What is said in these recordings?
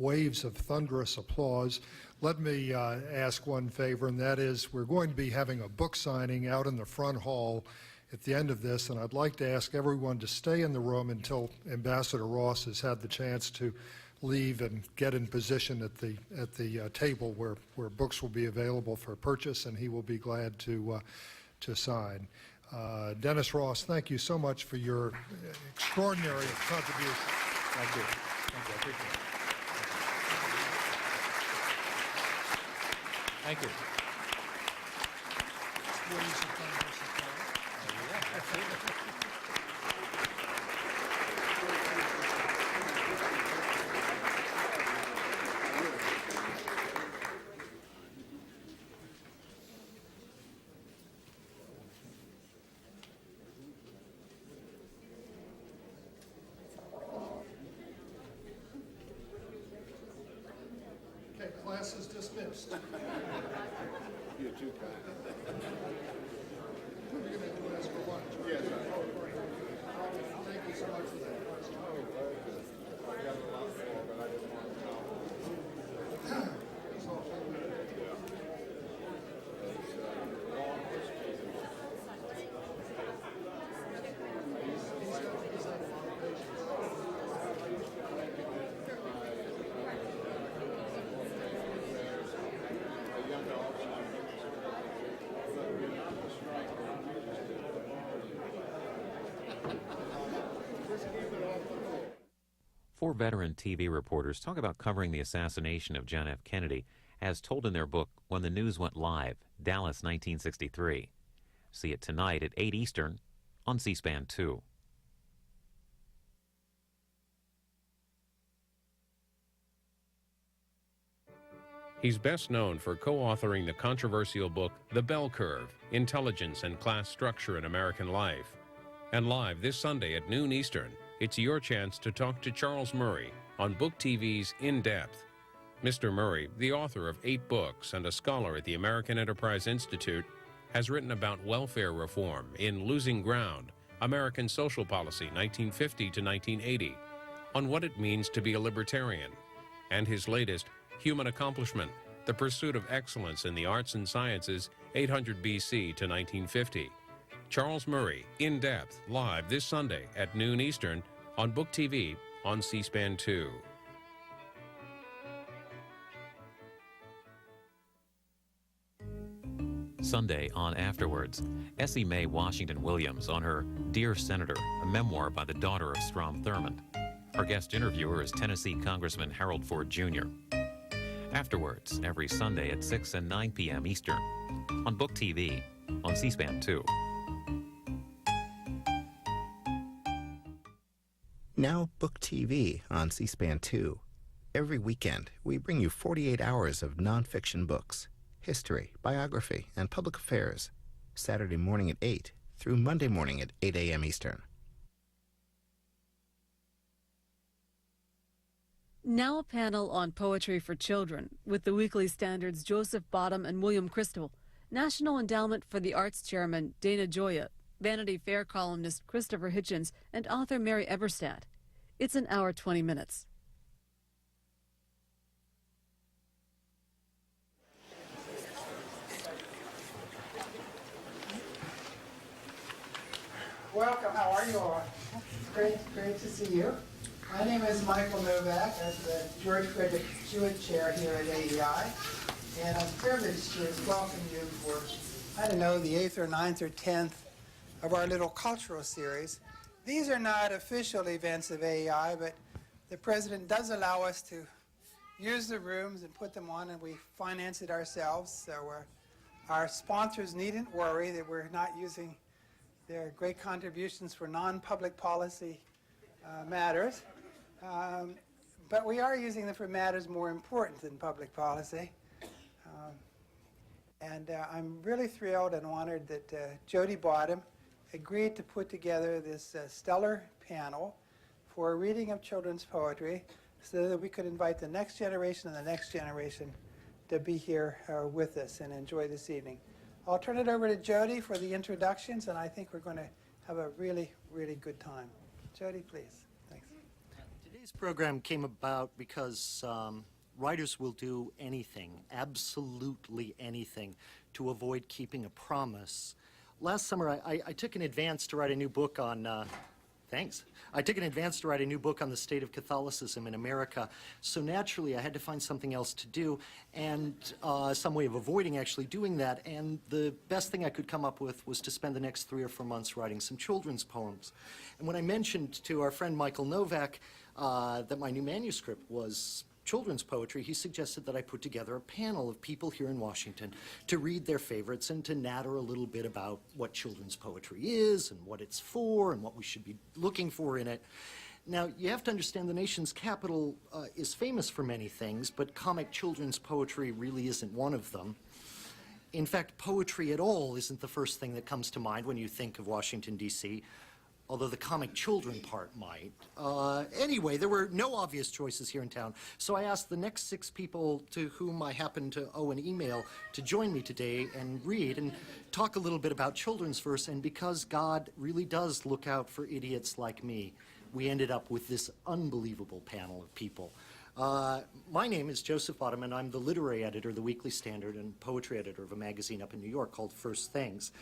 waves of thunderous applause. Let me ask one favor, and that is we're going to be having a book signing out in the front hall at the end of this, and I'd like to ask everyone to stay in the room until Ambassador Ross has had the chance to leave and get in position at the table where books will be available for purchase, and he will be glad to sign. Dennis Ross, thank you so much for your extraordinary contribution. Thank you. Thank you. I appreciate it. Thank you. Okay, class is dismissed. You're too kind. We're going to do this for lunch. Yes, Thank you so much for that. I got a lot more, but I didn't want to know. Four veteran TV reporters talk about covering the assassination of John F. Kennedy, as told in their book, When the News Went Live, Dallas, 1963. See it tonight at 8 Eastern on C-SPAN 2. He's best known for co-authoring the controversial book, The Bell Curve, Intelligence and Class Structure in American Life. And live this Sunday at noon Eastern, it's your chance to talk to Charles Murray on Book TV's In Depth. Mr. Murray, the author of 8 books and a scholar at the American Enterprise Institute, has written about welfare reform in Losing Ground, American Social Policy, 1950 to 1980, on what it means to be a libertarian, and his latest, Human Accomplishment, the Pursuit of Excellence in the Arts and Sciences, 800 BC to 1950. Charles Murray, In Depth, live this Sunday at noon Eastern on Book TV on C-SPAN 2. Sunday on Afterwards, Essie Mae Washington Williams on her Dear Senator, a memoir by the daughter of Strom Thurmond. Our guest interviewer is Tennessee Congressman Harold Ford Jr. Afterwards, every Sunday at 6 and 9 p.m. Eastern on Book TV on C-SPAN 2. Now Book TV on C-SPAN 2. Every weekend, we bring you 48 hours of nonfiction books, history, biography, and public affairs, Saturday morning at 8 through Monday morning at 8 a.m. Eastern. Now a panel on poetry for children with the Weekly Standard's Joseph Bottom and William Crystal, National Endowment for the Arts Chairman Dana Gioia, Vanity Fair columnist Christopher Hitchens, and author Mary Eberstadt. It's an hour 20 minutes. Welcome. How are you all? Great to see you. My name is Michael Novak. I'm the George Frederick Jewett Chair here at AEI, and I'm privileged to welcome you for, I don't know, the 8th or 9th or 10th of our little cultural series. These are not official events of AEI, but the President does allow us to use the rooms and put them on, and we finance it ourselves, so our sponsors needn't worry that we're not using their great contributions for non-public policy matters. But we are using them for matters more important than public policy. I'm really thrilled and honored that Jody Bottom agreed to put together this stellar panel for a reading of children's poetry so that we could invite the next generation and the next generation to be here with us and enjoy this evening. I'll turn it over to Jody for the introductions, and I think we're going to have a really, really good time. Jody, please. Thanks. Today's This program came about because writers will do anything, absolutely anything, to avoid keeping a promise. Last summer, I took an advance to write a new book on, thanks. I took an advance to write a new book on the state of Catholicism in America. So naturally, I had to find something else to do and some way of avoiding actually doing that. And the best thing I could come up with was to spend the next 3 or 4 months writing some children's poems. And when I mentioned to our friend Michael Novak that my new manuscript was children's poetry, he suggested that I put together a panel of people here in Washington to read their favorites and to natter a little bit about what children's poetry is and what it's for and what we should be looking for in it. Now, you have to understand the nation's capital is famous for many things, but comic children's poetry really isn't one of them. In fact, poetry at all isn't the first thing that comes to mind when you think of Washington, D.C., although the comic children part might. Anyway, there were no obvious choices here in town, so I asked the next 6 people to whom I happen to owe an email to join me today and read and talk a little bit about children's verse, and because God really does look out for idiots like me, we ended up with this unbelievable panel of people. My name is Joseph Bottom, and I'm the literary editor of the Weekly Standard and poetry editor of a magazine up in New York called First Things.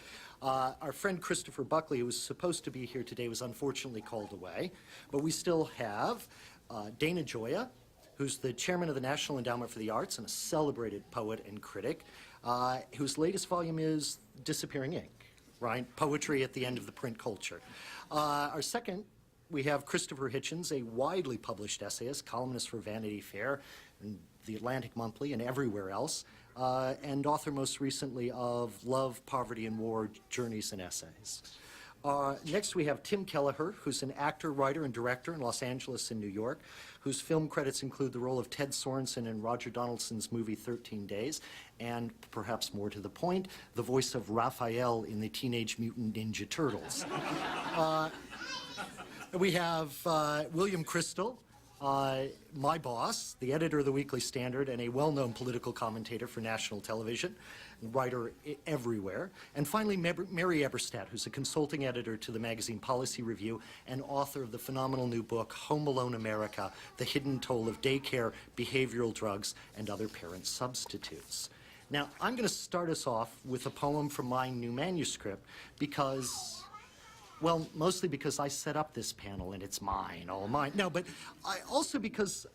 Our friend Christopher Buckley, who was supposed to be here today, was unfortunately called away, but we still have Dana Gioia, who's the chairman of the National Endowment for the Arts and a celebrated poet and critic, whose latest volume is Disappearing Ink, right? Poetry at the end of the print culture. Our second, we have Christopher Hitchens, a widely published essayist, columnist for Vanity Fair, and the Atlantic Monthly, and everywhere else, and author most recently of Love, Poverty, and War, Journeys and Essays. Next we have Tim Kelleher, who's an actor, writer, and director in Los Angeles and New York, whose film credits include the role of Ted Sorensen in Roger Donaldson's movie 13 Days, and perhaps more to the point, the voice of Raphael in the Teenage Mutant Ninja Turtles. We have William Crystal, my boss, the editor of the Weekly Standard, and a well-known political commentator for national television, writer everywhere. And finally, Mary Eberstadt, who's a consulting editor to the magazine Policy Review and author of the phenomenal new book, Home Alone America, The Hidden Toll of Daycare, Behavioral Drugs, and Other Parent Substitutes. Now, I'm going to start us off with a poem from my new manuscript because, well, mostly because I set up this panel and it's mine, all mine. No, but also because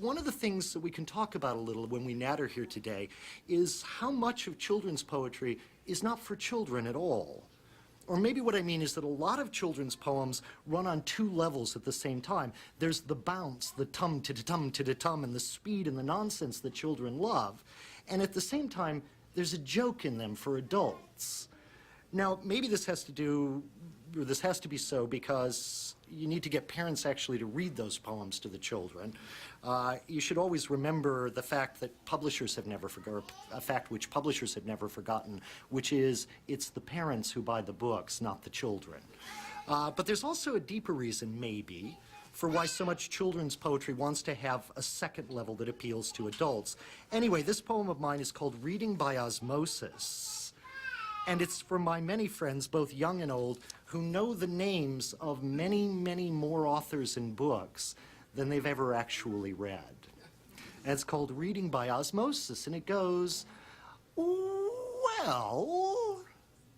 one of the things that we can talk about a little when we natter here today is how much of children's poetry is not for children at all. Or maybe what I mean is that a lot of children's poems run on 2 levels at the same time. There's the bounce, the tum, to-da-tum, to-da-tum, and the speed and the nonsense that children love. And at the same time, there's a joke in them for adults. Now, maybe this has to do, or this has to be so because you need to get parents actually to read those poems to the children. You should always remember the fact that publishers have never forgotten, a fact which publishers have never forgotten, which is it's the parents who buy the books, not the children. But there's also a deeper reason, maybe, for why so much children's poetry wants to have a second level that appeals to adults. Anyway, this poem of mine is called Reading by Osmosis. And it's for my many friends, both young and old, who know the names of many, many more authors and books than they've ever actually read. And it's called Reading by Osmosis, and it goes, well,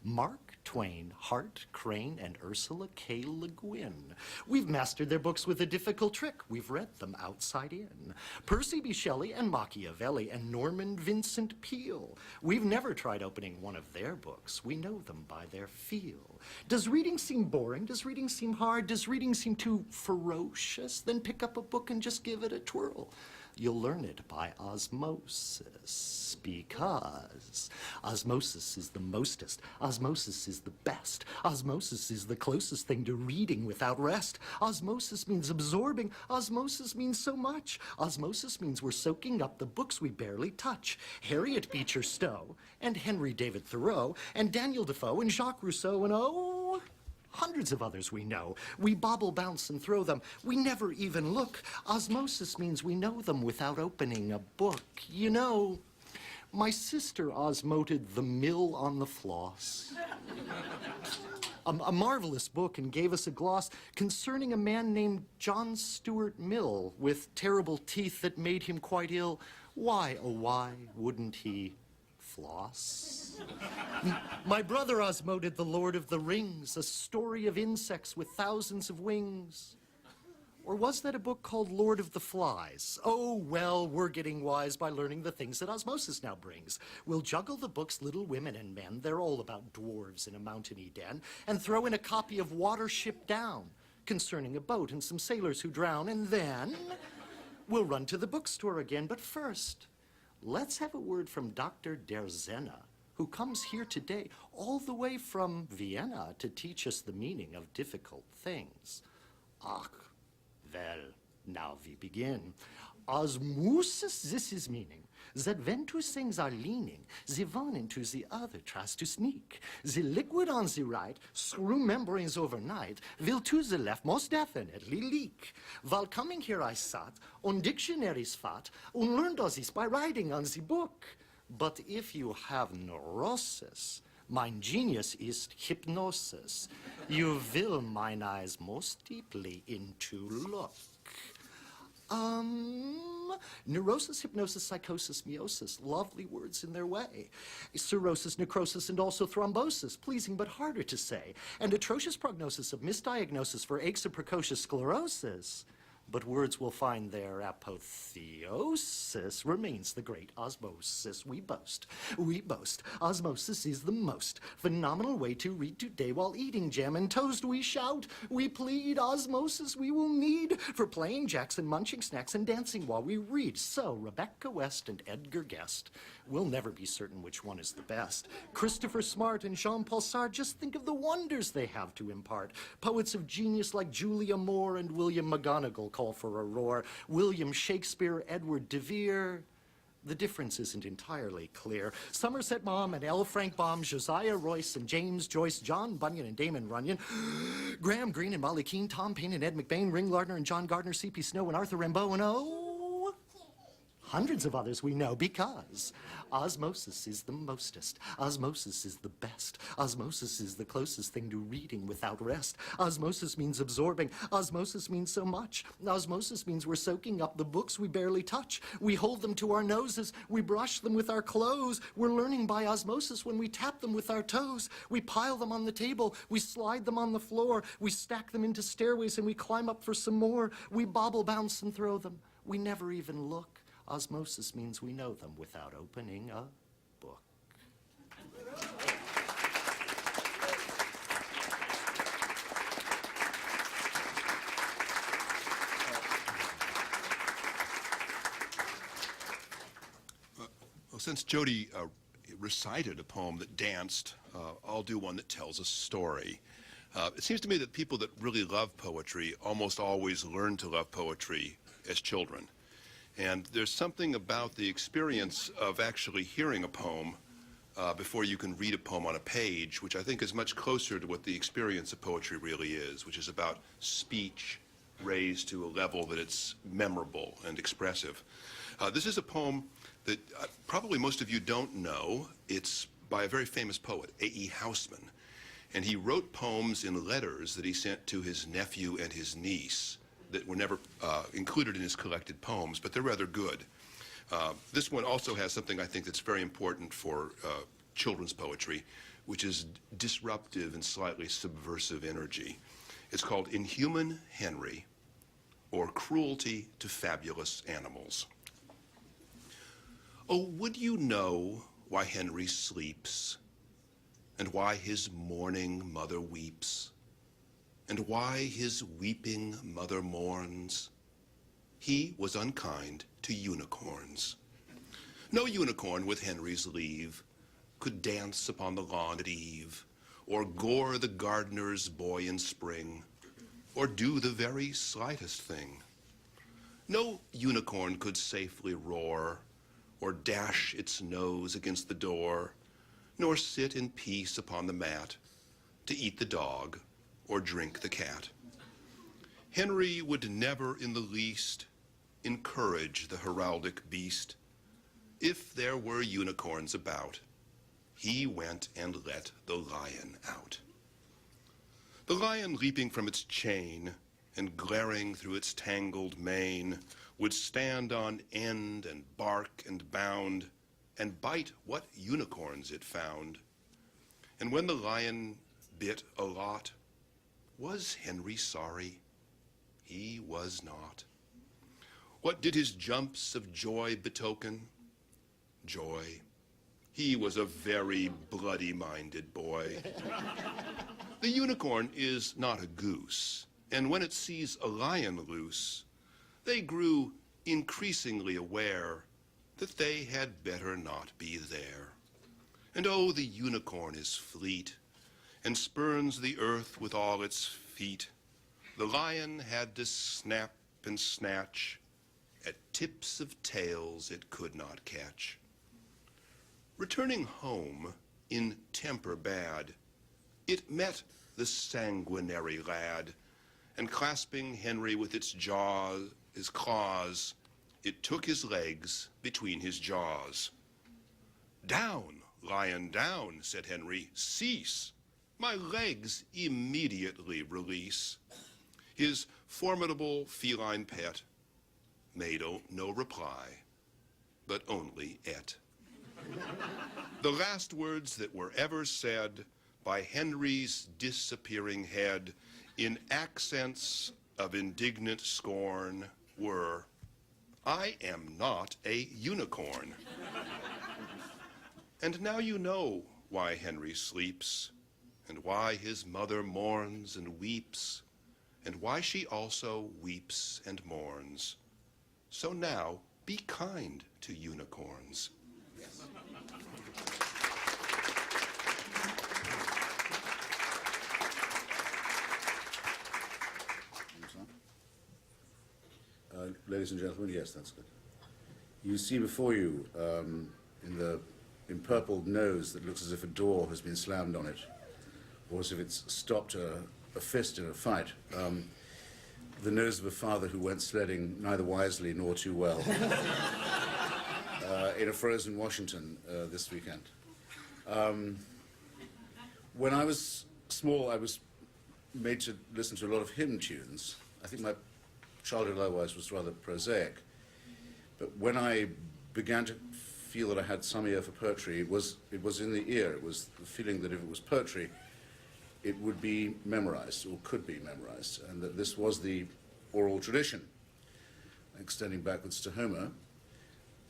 Mark Twain, Hart Crane, and Ursula K. Le Guin. We've mastered their books with a difficult trick. We've read them outside in. Percy B. Shelley and Machiavelli and Norman Vincent Peale. We've never tried opening one of their books. We know them by their feel. Does reading seem boring? Does reading seem hard? Does reading seem too ferocious? Then pick up a book and just give it a twirl. You'll learn it by osmosis, because osmosis is the mostest, osmosis is the best, osmosis is the closest thing to reading without rest. Osmosis means absorbing, osmosis means so much. Osmosis means we're soaking up the books we barely touch. Harriet Beecher Stowe, and Henry David Thoreau, and Daniel Defoe, and Jacques Rousseau, and hundreds of others we know. We bobble, bounce, and throw them. We never even look. Osmosis means we know them without opening a book. You know, my sister osmoted The Mill on the Floss. a marvelous book, and gave us a gloss concerning a man named John Stuart Mill with terrible teeth that made him quite ill. Why, oh why, wouldn't he floss? My brother Osmo did The Lord of the Rings, a story of insects with thousands of wings. Or was that a book called Lord of the Flies? Oh, well, we're getting wise by learning the things that osmosis now brings. We'll juggle the books Little Women and Men, they're all about dwarves in a mountainy den, and throw in a copy of Watership Down, concerning a boat and some sailors who drown, and then we'll run to the bookstore again. But first, let's have a word from Dr. Derzena, who comes here today all the way from Vienna to teach us the meaning of difficult things. Ach, well, now we begin. Osmosis, this is meaning that when two things are leaning, the one into the other tries to sneak. The liquid on the right, through membranes overnight, will to the left most definitely leak. While coming here I sat, on dictionaries fat, and learned all this by writing on the book. But if you have neurosis, mein genius is hypnosis. You will mine eyes most deeply into look. Neurosis, hypnosis, psychosis, meiosis, lovely words in their way. Cirrhosis, necrosis, and also thrombosis, pleasing but harder to say. And atrocious prognosis of misdiagnosis for aches of precocious sclerosis. But words will find their apotheosis remains the great osmosis we boast. We boast osmosis is the most phenomenal way to read today while eating jam and toast. We shout, we plead, osmosis we will need for playing jacks and munching snacks and dancing while we read. So Rebecca West and Edgar Guest, we'll never be certain which one is the best. Christopher Smart and Jean-Paul Sartre, just think of the wonders they have to impart. Poets of genius like Julia Moore and William McGonagall call for a roar. William Shakespeare, Edward de Vere. The difference isn't entirely clear. Somerset Maugham and L. Frank Baum, Josiah Royce and James Joyce, John Bunyan and Damon Runyon, Graham Greene and Molly Keane, Tom Paine and Ed McBain, Ring Lardner and John Gardner, C.P. Snow and Arthur Rimbaud, and hundreds of others we know, because osmosis is the mostest. Osmosis is the best. Osmosis is the closest thing to reading without rest. Osmosis means absorbing. Osmosis means so much. Osmosis means we're soaking up the books we barely touch. We hold them to our noses. We brush them with our clothes. We're learning by osmosis when we tap them with our toes. We pile them on the table. We slide them on the floor. We stack them into stairways and we climb up for some more. We bobble, bounce, and throw them. We never even look. Osmosis means we know them without opening a book. Well, since Jody recited a poem that danced, I'll do one that tells a story. It seems to me that people that really love poetry almost always learn to love poetry as children. And there's something about the experience of actually hearing a poem before you can read a poem on a page, which I think is much closer to what the experience of poetry really is, which is about speech raised to a level that it's memorable and expressive. This is a poem that probably most of you don't know. It's by a very famous poet, A.E. Housman. And he wrote poems in letters that he sent to his nephew and his niece that were never included in his collected poems, but they're rather good. This one also has something I think that's very important for children's poetry, which is disruptive and slightly subversive energy. It's called Inhuman Henry, or Cruelty to Fabulous Animals. Oh, would you know why Henry sleeps, and why his mourning mother weeps, and why his weeping mother mourns? He was unkind to unicorns. No unicorn, with Henry's leave, could dance upon the lawn at eve, or gore the gardener's boy in spring, or do the very slightest thing. No unicorn could safely roar, or dash its nose against the door, nor sit in peace upon the mat to eat the dog or drink the cat. Henry would never in the least encourage the heraldic beast. If there were unicorns about, he went and let the lion out. The lion leaping from its chain and glaring through its tangled mane would stand on end and bark and bound and bite what unicorns it found. And when the lion bit a lot, was Henry sorry? He was not. What did his jumps of joy betoken? Joy. He was a very bloody-minded boy. The unicorn is not a goose, and when it sees a lion loose, they grew increasingly aware that they had better not be there. And oh, the unicorn is fleet, and spurns the earth with all its feet. The lion had to snap and snatch at tips of tails it could not catch. Returning home in temper bad, it met the sanguinary lad, and clasping Henry with its jaws, his claws, it took his legs between his jaws. Down, lion, down, said Henry, cease. My legs immediately release. His formidable feline pet made no reply, but only ate. The last words that were ever said by Henry's disappearing head in accents of indignant scorn were, I am not a unicorn. And now you know why Henry sleeps, and why his mother mourns and weeps, and why she also weeps and mourns. So now be kind to unicorns. Ladies and gentlemen, yes, that's good. You see before you, in the empurpled nose that looks as if a door has been slammed on it, or as if it's stopped a fist in a fight, the nose of a father who went sledding neither wisely nor too well in a frozen Washington this weekend. When I was small, I was made to listen to a lot of hymn tunes. I think my childhood otherwise was rather prosaic. But when I began to feel that I had some ear for poetry, it was in the ear. It was the feeling that if it was poetry, it would be memorized, or could be memorized, and that this was the oral tradition, extending backwards to Homer.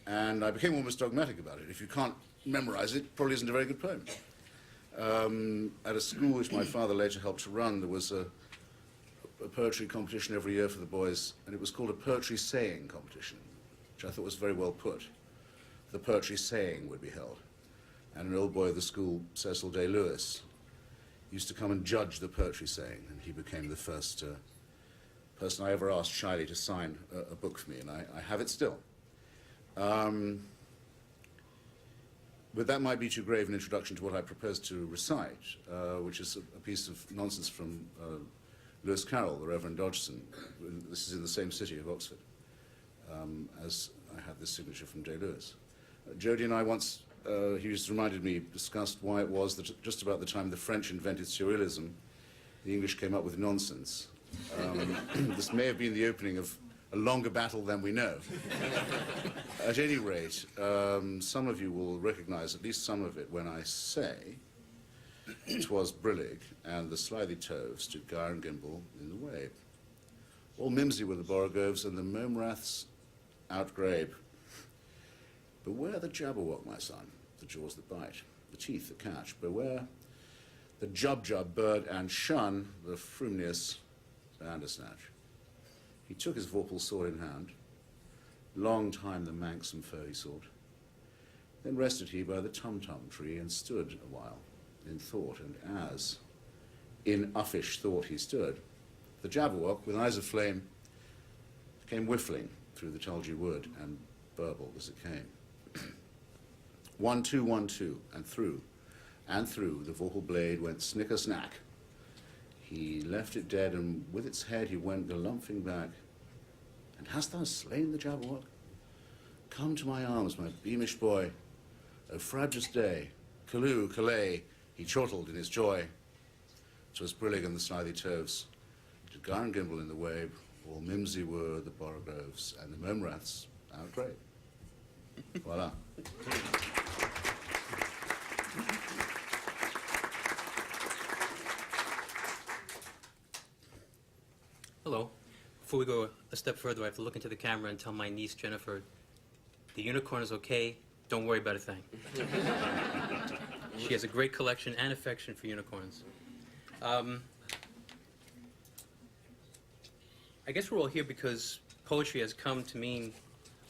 And I became almost dogmatic about it. If you can't memorize it, it probably isn't a very good poem. At a school which my father later helped to run, there was a poetry competition every year for the boys, and it was called a poetry saying competition, which I thought was very well put. The poetry saying would be held. And an old boy of the school, Cecil Day Lewis, used to come and judge the poetry saying, and he became the first person I ever asked shyly to sign a book for me, and I have it still. But that might be too grave an introduction to what I propose to recite, which is a piece of nonsense from Lewis Carroll, the Reverend Dodgson. This is in the same city of Oxford, as I had this signature from Day Lewis. Jody and I once, he just reminded me, discussed why it was that just about the time the French invented surrealism, the English came up with nonsense. This may have been the opening of a longer battle than we know. At any rate, some of you will recognize at least some of it when I say, "'Twas brillig, and the slithy tove stood gyre and gimble in the wabe. All mimsy were the borogoves, and the momraths outgrabe. Beware the jabberwock, my son, the jaws that bite, the teeth that catch. Beware the jub-jub bird, and shun the frumnius bandersnatch. He took his vorpal sword in hand. Long time the manxome foe he sought. Then rested he by the tum-tum tree, and stood a while in thought, and as in uffish thought he stood, the jabberwock, with eyes of flame, came whiffling through the tulgey wood, and burbled as it came. 1, 2, 1, 2, and through the vorpal blade went snicker-snack. He left it dead, and with its head he went galumphing back. And hast thou slain the jabberwock? Come to my arms, my beamish boy. O frabjous day, Callooh, Calais, he chortled in his joy. 'Twas brillig and the slithy toves, to Gar and Gimble in the wabe, all mimsy were the borogoves, and the memraths out great. Voila. Hello. Before we go a step further, I have to look into the camera and tell my niece, Jennifer, the unicorn is okay. Don't worry about a thing. She has a great collection and affection for unicorns. I guess we're all here because poetry has come to mean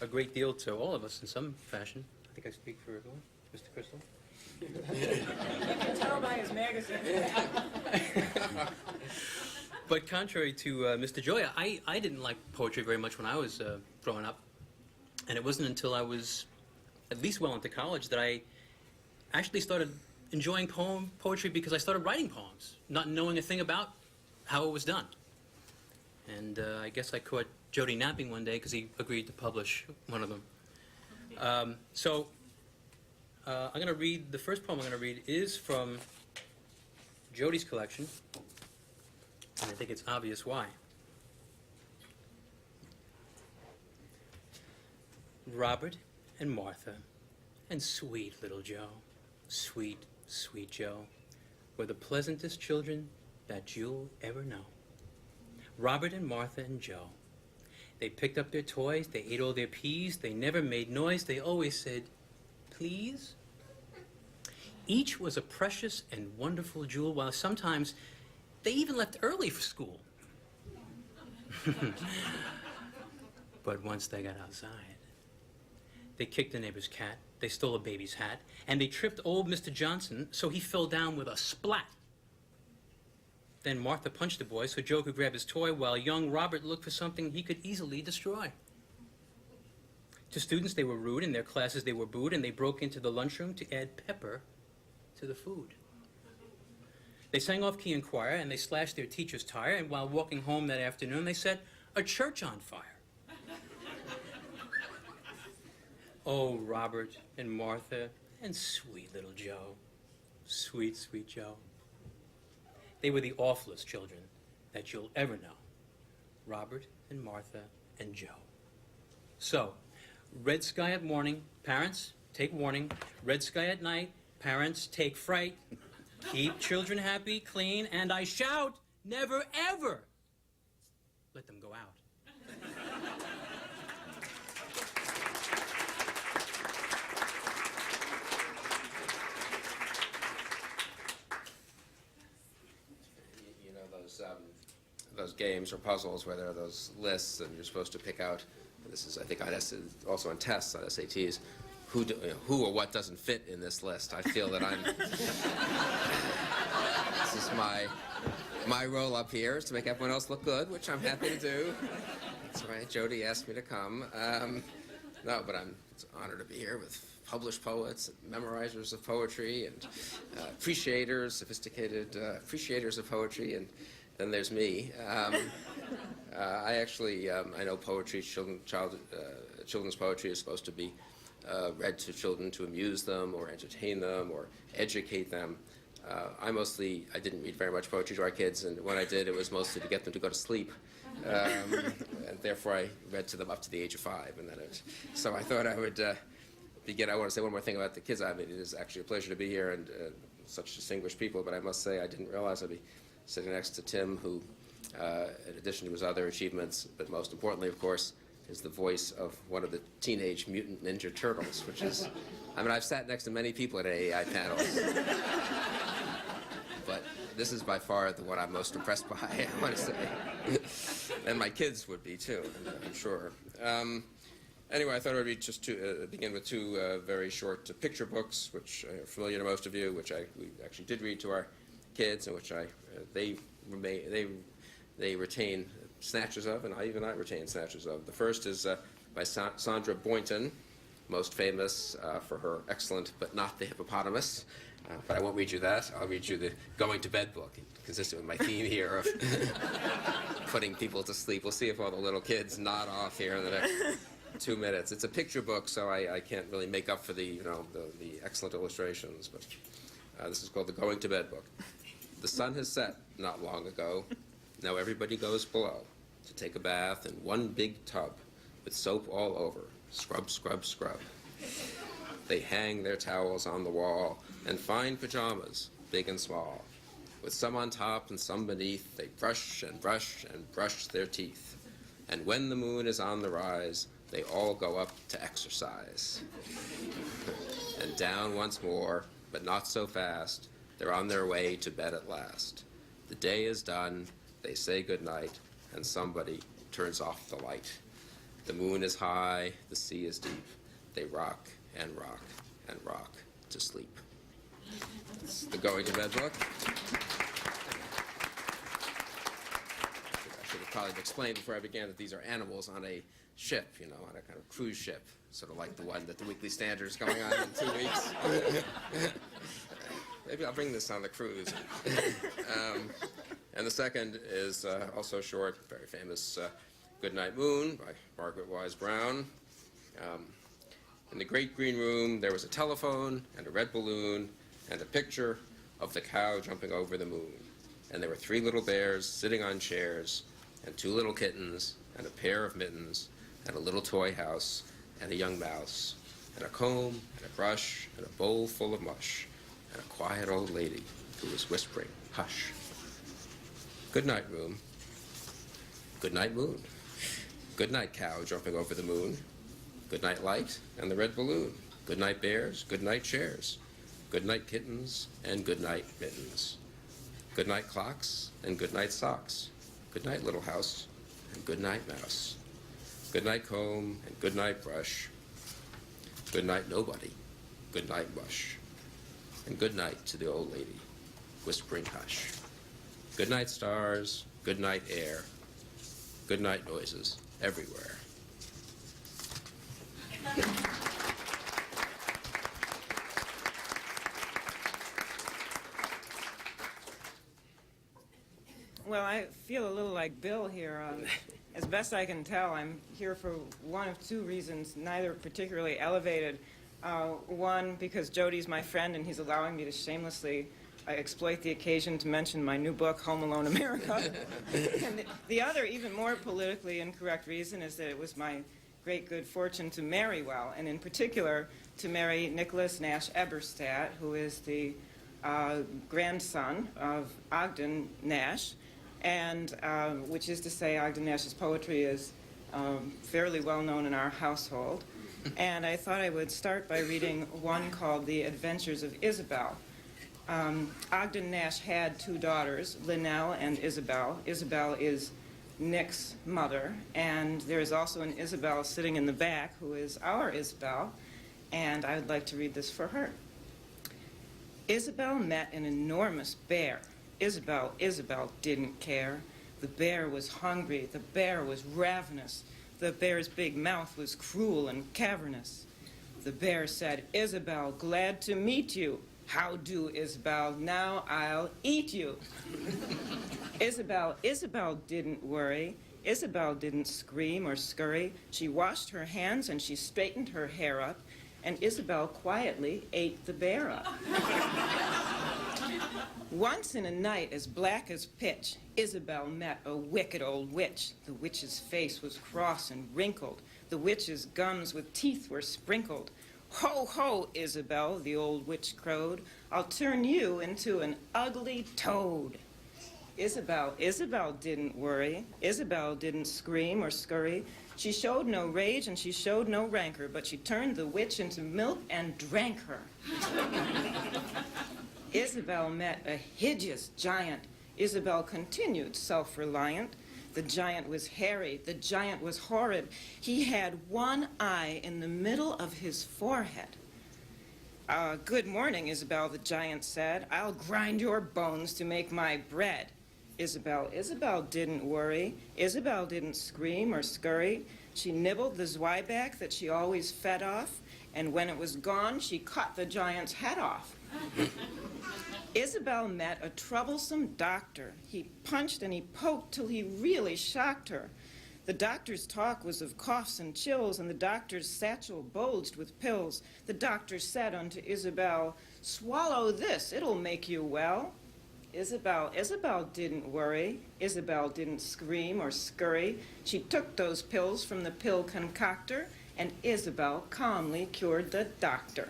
a great deal to all of us in some fashion. I think I speak for everyone. Mr. Crystal? You can tell by his magazine. But contrary to Mr. Joya, I didn't like poetry very much when I was growing up. And it wasn't until I was at least well into college that I actually started enjoying poetry because I started writing poems, not knowing a thing about how it was done. And I guess I caught Jody napping one day because he agreed to publish one of them. I'm going to read, the first poem I'm going to read is from Jody's collection. And I think it's obvious why. Robert and Martha and sweet little Joe, sweet, sweet Joe, were the pleasantest children that you'll ever know. Robert and Martha and Joe. They picked up their toys, they ate all their peas, they never made noise, they always said, please. Each was a precious and wonderful jewel, while sometimes they even left early for school. But once they got outside, they kicked the neighbor's cat, they stole a baby's hat, and they tripped old Mr. Johnson so he fell down with a splat. Then Martha punched the boy so Joe could grab his toy while young Robert looked for something he could easily destroy. To students, they were rude. In their classes, they were booed, and they broke into the lunchroom to add pepper to the food. They sang off-key in choir, and they slashed their teacher's tire, and while walking home that afternoon, they set a church on fire. Oh, Robert and Martha and sweet little Joe, sweet, sweet Joe. They were the awfulest children that you'll ever know. Robert and Martha and Joe. So, red sky at morning, parents, take warning. Red sky at night, parents, take fright. Keep children happy, clean, and I shout, never ever let them go out. You know those games or puzzles where there are those lists and you're supposed to pick out, this is I think also on tests, on SATs, who or what doesn't fit in this list. I feel that this is my role up here is to make everyone else look good, which I'm happy to do. That's right, Jody asked me to come. No, but it's an honor to be here with published poets, and memorizers of poetry, and appreciators, sophisticated appreciators of poetry, and then there's me. I actually, I know poetry, children's poetry is supposed to be read to children to amuse them or entertain them or educate them. I didn't read very much poetry to our kids, and when I did, it was mostly to get them to go to sleep. And therefore, I read to them up to the age of 5. So I thought I would begin. I want to say one more thing about the kids. I mean, it is actually a pleasure to be here and such distinguished people, but I must say I didn't realize I'd be sitting next to Tim, who, in addition to his other achievements, but most importantly, of course, is the voice of one of the Teenage Mutant Ninja Turtles, which is, I mean, I've sat next to many people at AAI panels, but this is by far the one I'm most impressed by, I want to say. And my kids would be, too, I'm sure. Anyway, I thought I would just begin with two very short picture books, which are familiar to most of you, which we actually did read to our kids, and which they retain snatches of, and I retain snatches of. The first is by Sandra Boynton, most famous for her excellent but not the hippopotamus. But I won't read you that. I'll read you the Going to Bed book, consistent with my theme here of putting people to sleep. We'll see if all the little kids nod off here in the next 2 minutes. It's a picture book, so I can't really make up for the excellent illustrations. But this is called the Going to Bed book. The sun has set not long ago. Now everybody goes below to take a bath in one big tub with soap all over. Scrub, scrub, scrub. They hang their towels on the wall and find pajamas, big and small. With some on top and some beneath, they brush and brush and brush their teeth. And when the moon is on the rise, they all go up to exercise. And down once more, but not so fast, they're on their way to bed at last. The day is done, they say goodnight, and somebody turns off the light. The moon is high, the sea is deep. They rock and rock and rock to sleep. It's the Going to Bed book. I should have probably explained before I began that these are animals on a ship, you know, on a kind of cruise ship, sort of like the one that the Weekly Standard is going on in 2 weeks. Maybe I'll bring this on the cruise. And the second is also short, very famous Goodnight Moon by Margaret Wise Brown. In the great green room, there was a telephone and a red balloon and a picture of the cow jumping over the moon. And there were 3 little bears sitting on chairs, and 2 little kittens, and a pair of mittens, and a little toy house, and a young mouse, and a comb, and a brush, and a bowl full of mush, and a quiet old lady who was whispering, hush. Good night, room. Good night, moon. Good night, cow jumping over the moon. Good night, light and the red balloon. Good night, bears. Good night, chairs. Good night, kittens, and good night, mittens. Good night, clocks, and good night, socks. Good night, little house, and good night, mouse. Good night, comb, and good night, brush. Good night, nobody. Good night, mush. And good night to the old lady, whispering hush. Good night, stars. Good night, air. Good night, noises everywhere. Well, I feel a little like Bill here. As best I can tell, I'm here for one of 2 reasons, neither particularly elevated. One, because Jody's my friend and he's allowing me to shamelessly exploit the occasion to mention my new book, Home Alone America. And the other, even more politically incorrect reason is that it was my great good fortune to marry well, and in particular to marry Nicholas Nash Eberstadt, who is the grandson of Ogden Nash, and which is to say Ogden Nash's poetry is fairly well known in our household. And I thought I would start by reading one called The Adventures of Isabel. Ogden Nash had 2 daughters, Linnell and Isabel. Isabel is Nick's mother, and there is also an Isabel sitting in the back who is our Isabel, and I would like to read this for her. Isabel met an enormous bear. Isabel didn't care. The bear was hungry. The bear was ravenous. The bear's big mouth was cruel and cavernous. The bear said, Isabel, glad to meet you. How do, Isabel? Now I'll eat you. Isabel didn't worry. Isabel didn't scream or scurry. She washed her hands and she straightened her hair up, and Isabel quietly ate the bear up. Once in a night as black as pitch, Isabel met a wicked old witch. The witch's face was cross and wrinkled. The witch's gums with teeth were sprinkled. Ho, ho, Isabel, the old witch crowed. I'll turn you into an ugly toad. Isabel didn't worry. Isabel didn't scream or scurry. She showed no rage and she showed no rancor, but she turned the witch into milk and drank her. Isabel met a hideous giant. Isabel continued self-reliant. The giant was hairy. The giant was horrid. He had one eye in the middle of his forehead. Good morning, Isabel, the giant said. I'll grind your bones to make my bread. Isabel didn't worry. Isabel didn't scream or scurry. She nibbled the zwieback that she always fed off, and when it was gone, she cut the giant's head off. Isabel met a troublesome doctor. He punched and he poked till he really shocked her. The doctor's talk was of coughs and chills, and the doctor's satchel bulged with pills. The doctor said unto Isabel, swallow this, it'll make you well. Isabel didn't worry. Isabel didn't scream or scurry. She took those pills from the pill concoctor, and Isabel calmly cured the doctor.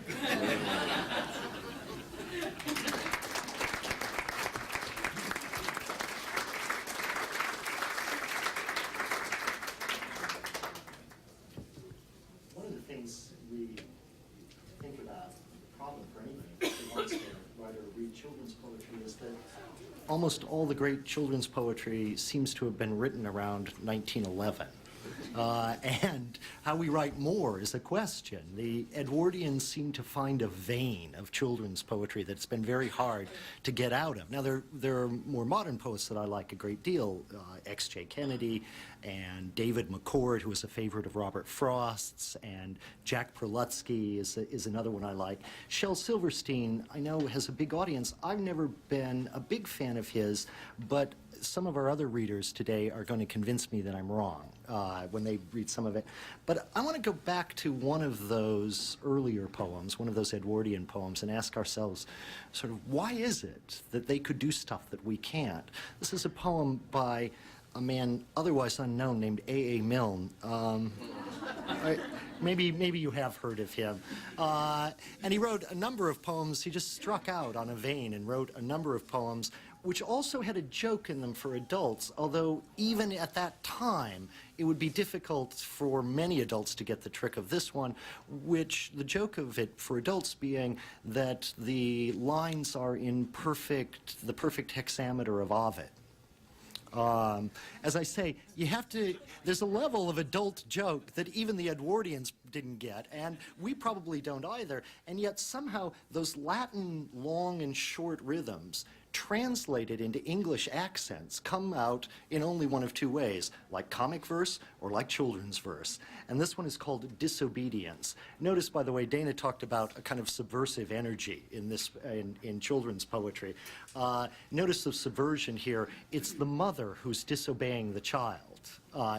One of the things we think about, the problem for anybody who wants to write or read children's poetry, is that almost all the great children's poetry seems to have been written around 1911. And how we write more is a question. The Edwardians seem to find a vein of children's poetry that's been very hard to get out of. Now, there are more modern poets that I like a great deal, X.J. Kennedy and David McCord, who was a favorite of Robert Frost's, and Jack Prelutsky is another one I like. Shel Silverstein, I know, has a big audience. I've never been a big fan of his, but some of our other readers today are going to convince me that I'm wrong when they read some of it. But I want to go back to one of those earlier poems, one of those Edwardian poems, and ask ourselves sort of, why is it that they could do stuff that we can't? This is a poem by a man otherwise unknown named A.A. Milne. Maybe you have heard of him. And he wrote a number of poems. He just struck out on a vein and wrote a number of poems which also had a joke in them for adults, although even at that time, it would be difficult for many adults to get the trick of this one, which the joke of it for adults being that the lines are in the perfect hexameter of Ovid. As I say, there's a level of adult joke that even the Edwardians didn't get, and we probably don't either, and yet somehow those Latin long and short rhythms translated into English accents come out in only one of two ways, like comic verse or like children's verse. And this one is called Disobedience. Notice, by the way, Dana talked about a kind of subversive energy in children's poetry. Notice the subversion here. It's the mother who's disobeying the child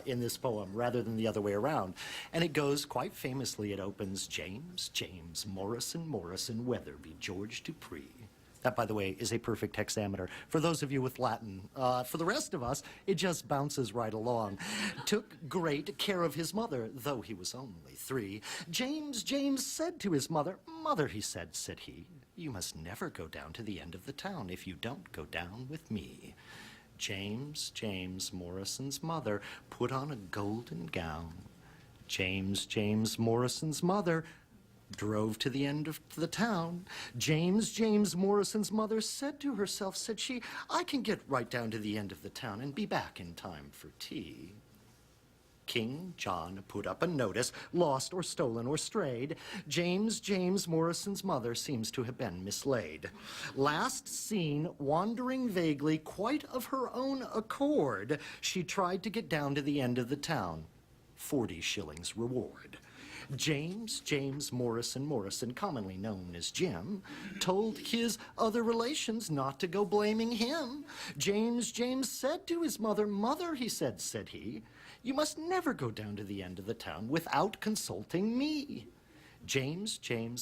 in this poem rather than the other way around. And it goes quite famously, it opens, James, James, Morrison, Morrison, Weatherby, George Dupree. That, by the way, is a perfect hexameter. For those of you with Latin, for the rest of us, it just bounces right along. Took great care of his mother, though he was only 3. James said to his mother, Mother, he said he, you must never go down to the end of the town if you don't go down with me. James, Morrison's mother put on a golden gown. James, Morrison's mother drove to the end of the town. James, Morrison's mother said to herself, said she, I can get right down to the end of the town and be back in time for tea. King John put up a notice, lost or stolen or strayed. James, Morrison's mother seems to have been mislaid. Last seen, wandering vaguely, quite of her own accord, she tried to get down to the end of the town. 40 shillings reward. James Morrison, commonly known as Jim, told his other relations not to go blaming him. James said to his mother, Mother, he said he, you must never go down to the end of the town without consulting me. James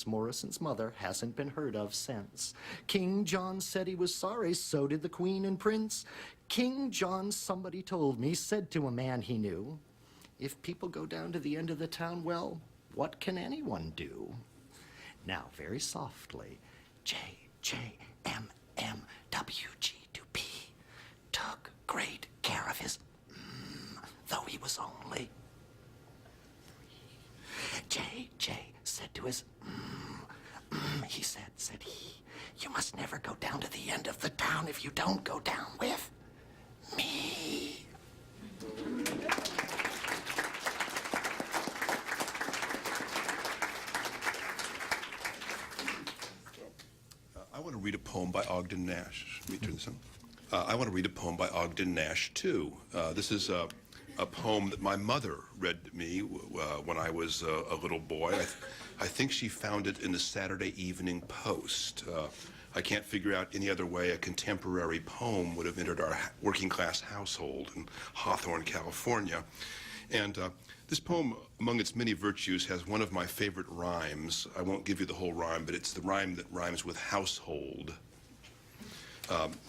Morrison's mother hasn't been heard of since. King John said he was sorry, so did the Queen and Prince. King John, somebody told me, said to a man he knew, if people go down to the end of the town, well, what can anyone do? Now, very softly, J.M.M.W.G. Dupuy took great care of his, though he was only 3. J. said to his, he said he, you must never go down to the end of the town if you don't go down with me. I want to read a poem by Ogden Nash. Let me turn this on. I want to read a poem by Ogden Nash, too. This is a poem that my mother read to me when I was a little boy. I think she found it in the Saturday Evening Post. I can't figure out any other way a contemporary poem would have entered our working-class household in Hawthorne, California. And this poem, among its many virtues, has one of my favorite rhymes. I won't give you the whole rhyme, but it's the rhyme that rhymes with household.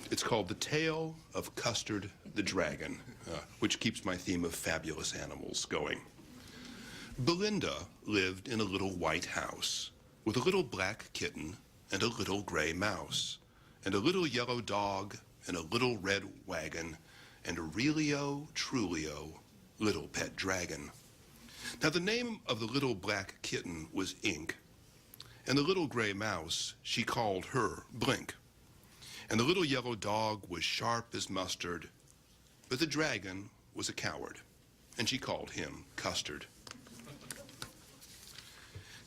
It's called The Tale of Custard the Dragon, which keeps my theme of fabulous animals going. Belinda lived in a little white house with a little black kitten and a little gray mouse, and a little yellow dog and a little red wagon, and a realio, trulio, little pet dragon. Now the name of the little black kitten was Ink, and the little gray mouse, she called her Blink. And the little yellow dog was sharp as mustard, but the dragon was a coward, and she called him Custard.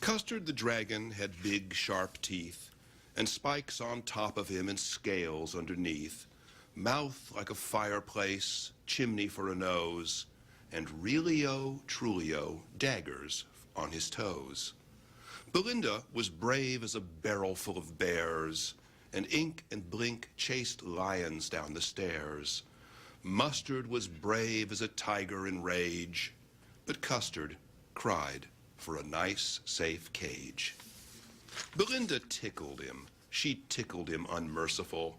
Custard the dragon had big, sharp teeth, and spikes on top of him and scales underneath, mouth like a fireplace, chimney for a nose, and realio, trulio, daggers on his toes. Belinda was brave as a barrel full of bears, and Ink and Blink chased lions down the stairs. Mustard was brave as a tiger in rage, but Custard cried for a nice, safe cage. Belinda tickled him. She tickled him unmerciful.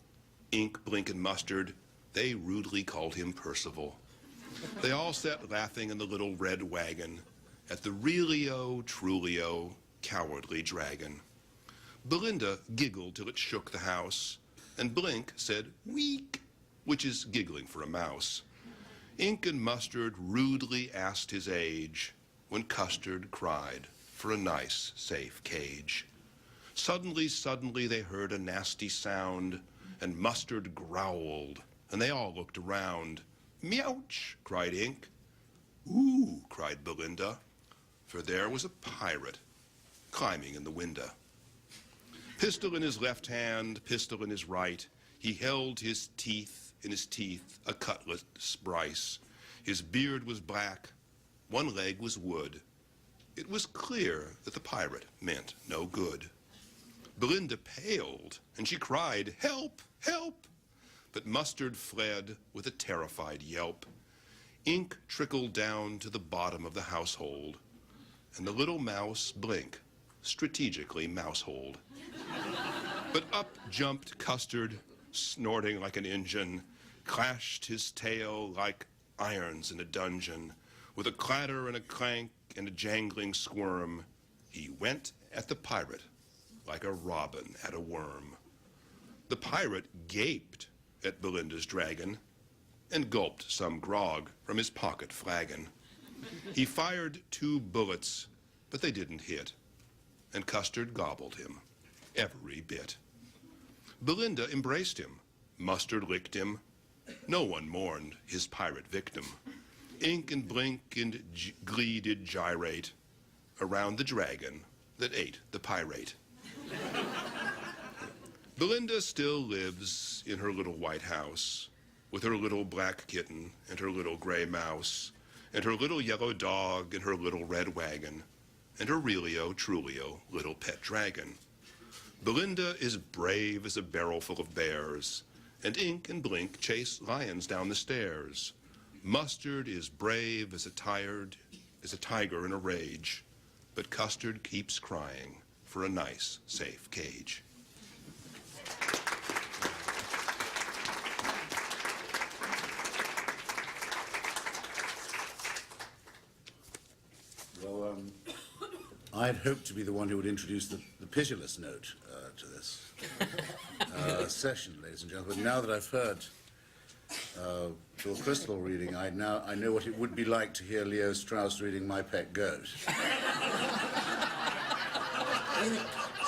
Ink, Blink, and Mustard, they rudely called him Percival. They all sat laughing in the little red wagon at the realio, trulio, cowardly dragon. Belinda giggled till it shook the house, and Blink said, "Week," which is giggling for a mouse. Ink and Mustard rudely asked his age, when Custard cried for a nice, safe cage. Suddenly they heard a nasty sound, and Mustard growled, and they all looked around. "Meouch," cried Ink. "Ooh," cried Belinda, for there was a pirate climbing in the window. Pistol in his left hand, pistol in his right, he held his teeth in his teeth, a cutlass sprice. His beard was black, one leg was wood. It was clear that the pirate meant no good. Belinda paled, and she cried, "Help, help!" But Mustard fled with a terrified yelp. Ink trickled down to the bottom of the household, and the little mouse, Blink, strategically mouseholed. But up jumped Custard, snorting like an engine, clashed his tail like irons in a dungeon. With a clatter and a clank and a jangling squirm, he went at the pirate like a robin at a worm. The pirate gaped at Belinda's dragon and gulped some grog from his pocket flagon. He fired 2 bullets, but they didn't hit, and Custard gobbled him every bit. Belinda embraced him, Mustard licked him. No one mourned his pirate victim. Ink and Blink and Glee did gyrate around the dragon that ate the pirate. Belinda still lives in her little white house with her little black kitten and her little gray mouse and her little yellow dog and her little red wagon and her realio, trulio, little pet dragon. Belinda is brave as a barrel full of bears, and Ink and Blink chase lions down the stairs. Mustard is brave as a tiger in a rage, but Custard keeps crying for a nice, safe cage. Well, I'd hoped to be the one who would introduce the pitiless note to this session, ladies and gentlemen. Now that I've heard Bill Crystal reading, I know what it would be like to hear Leo Strauss reading My Pet Goat.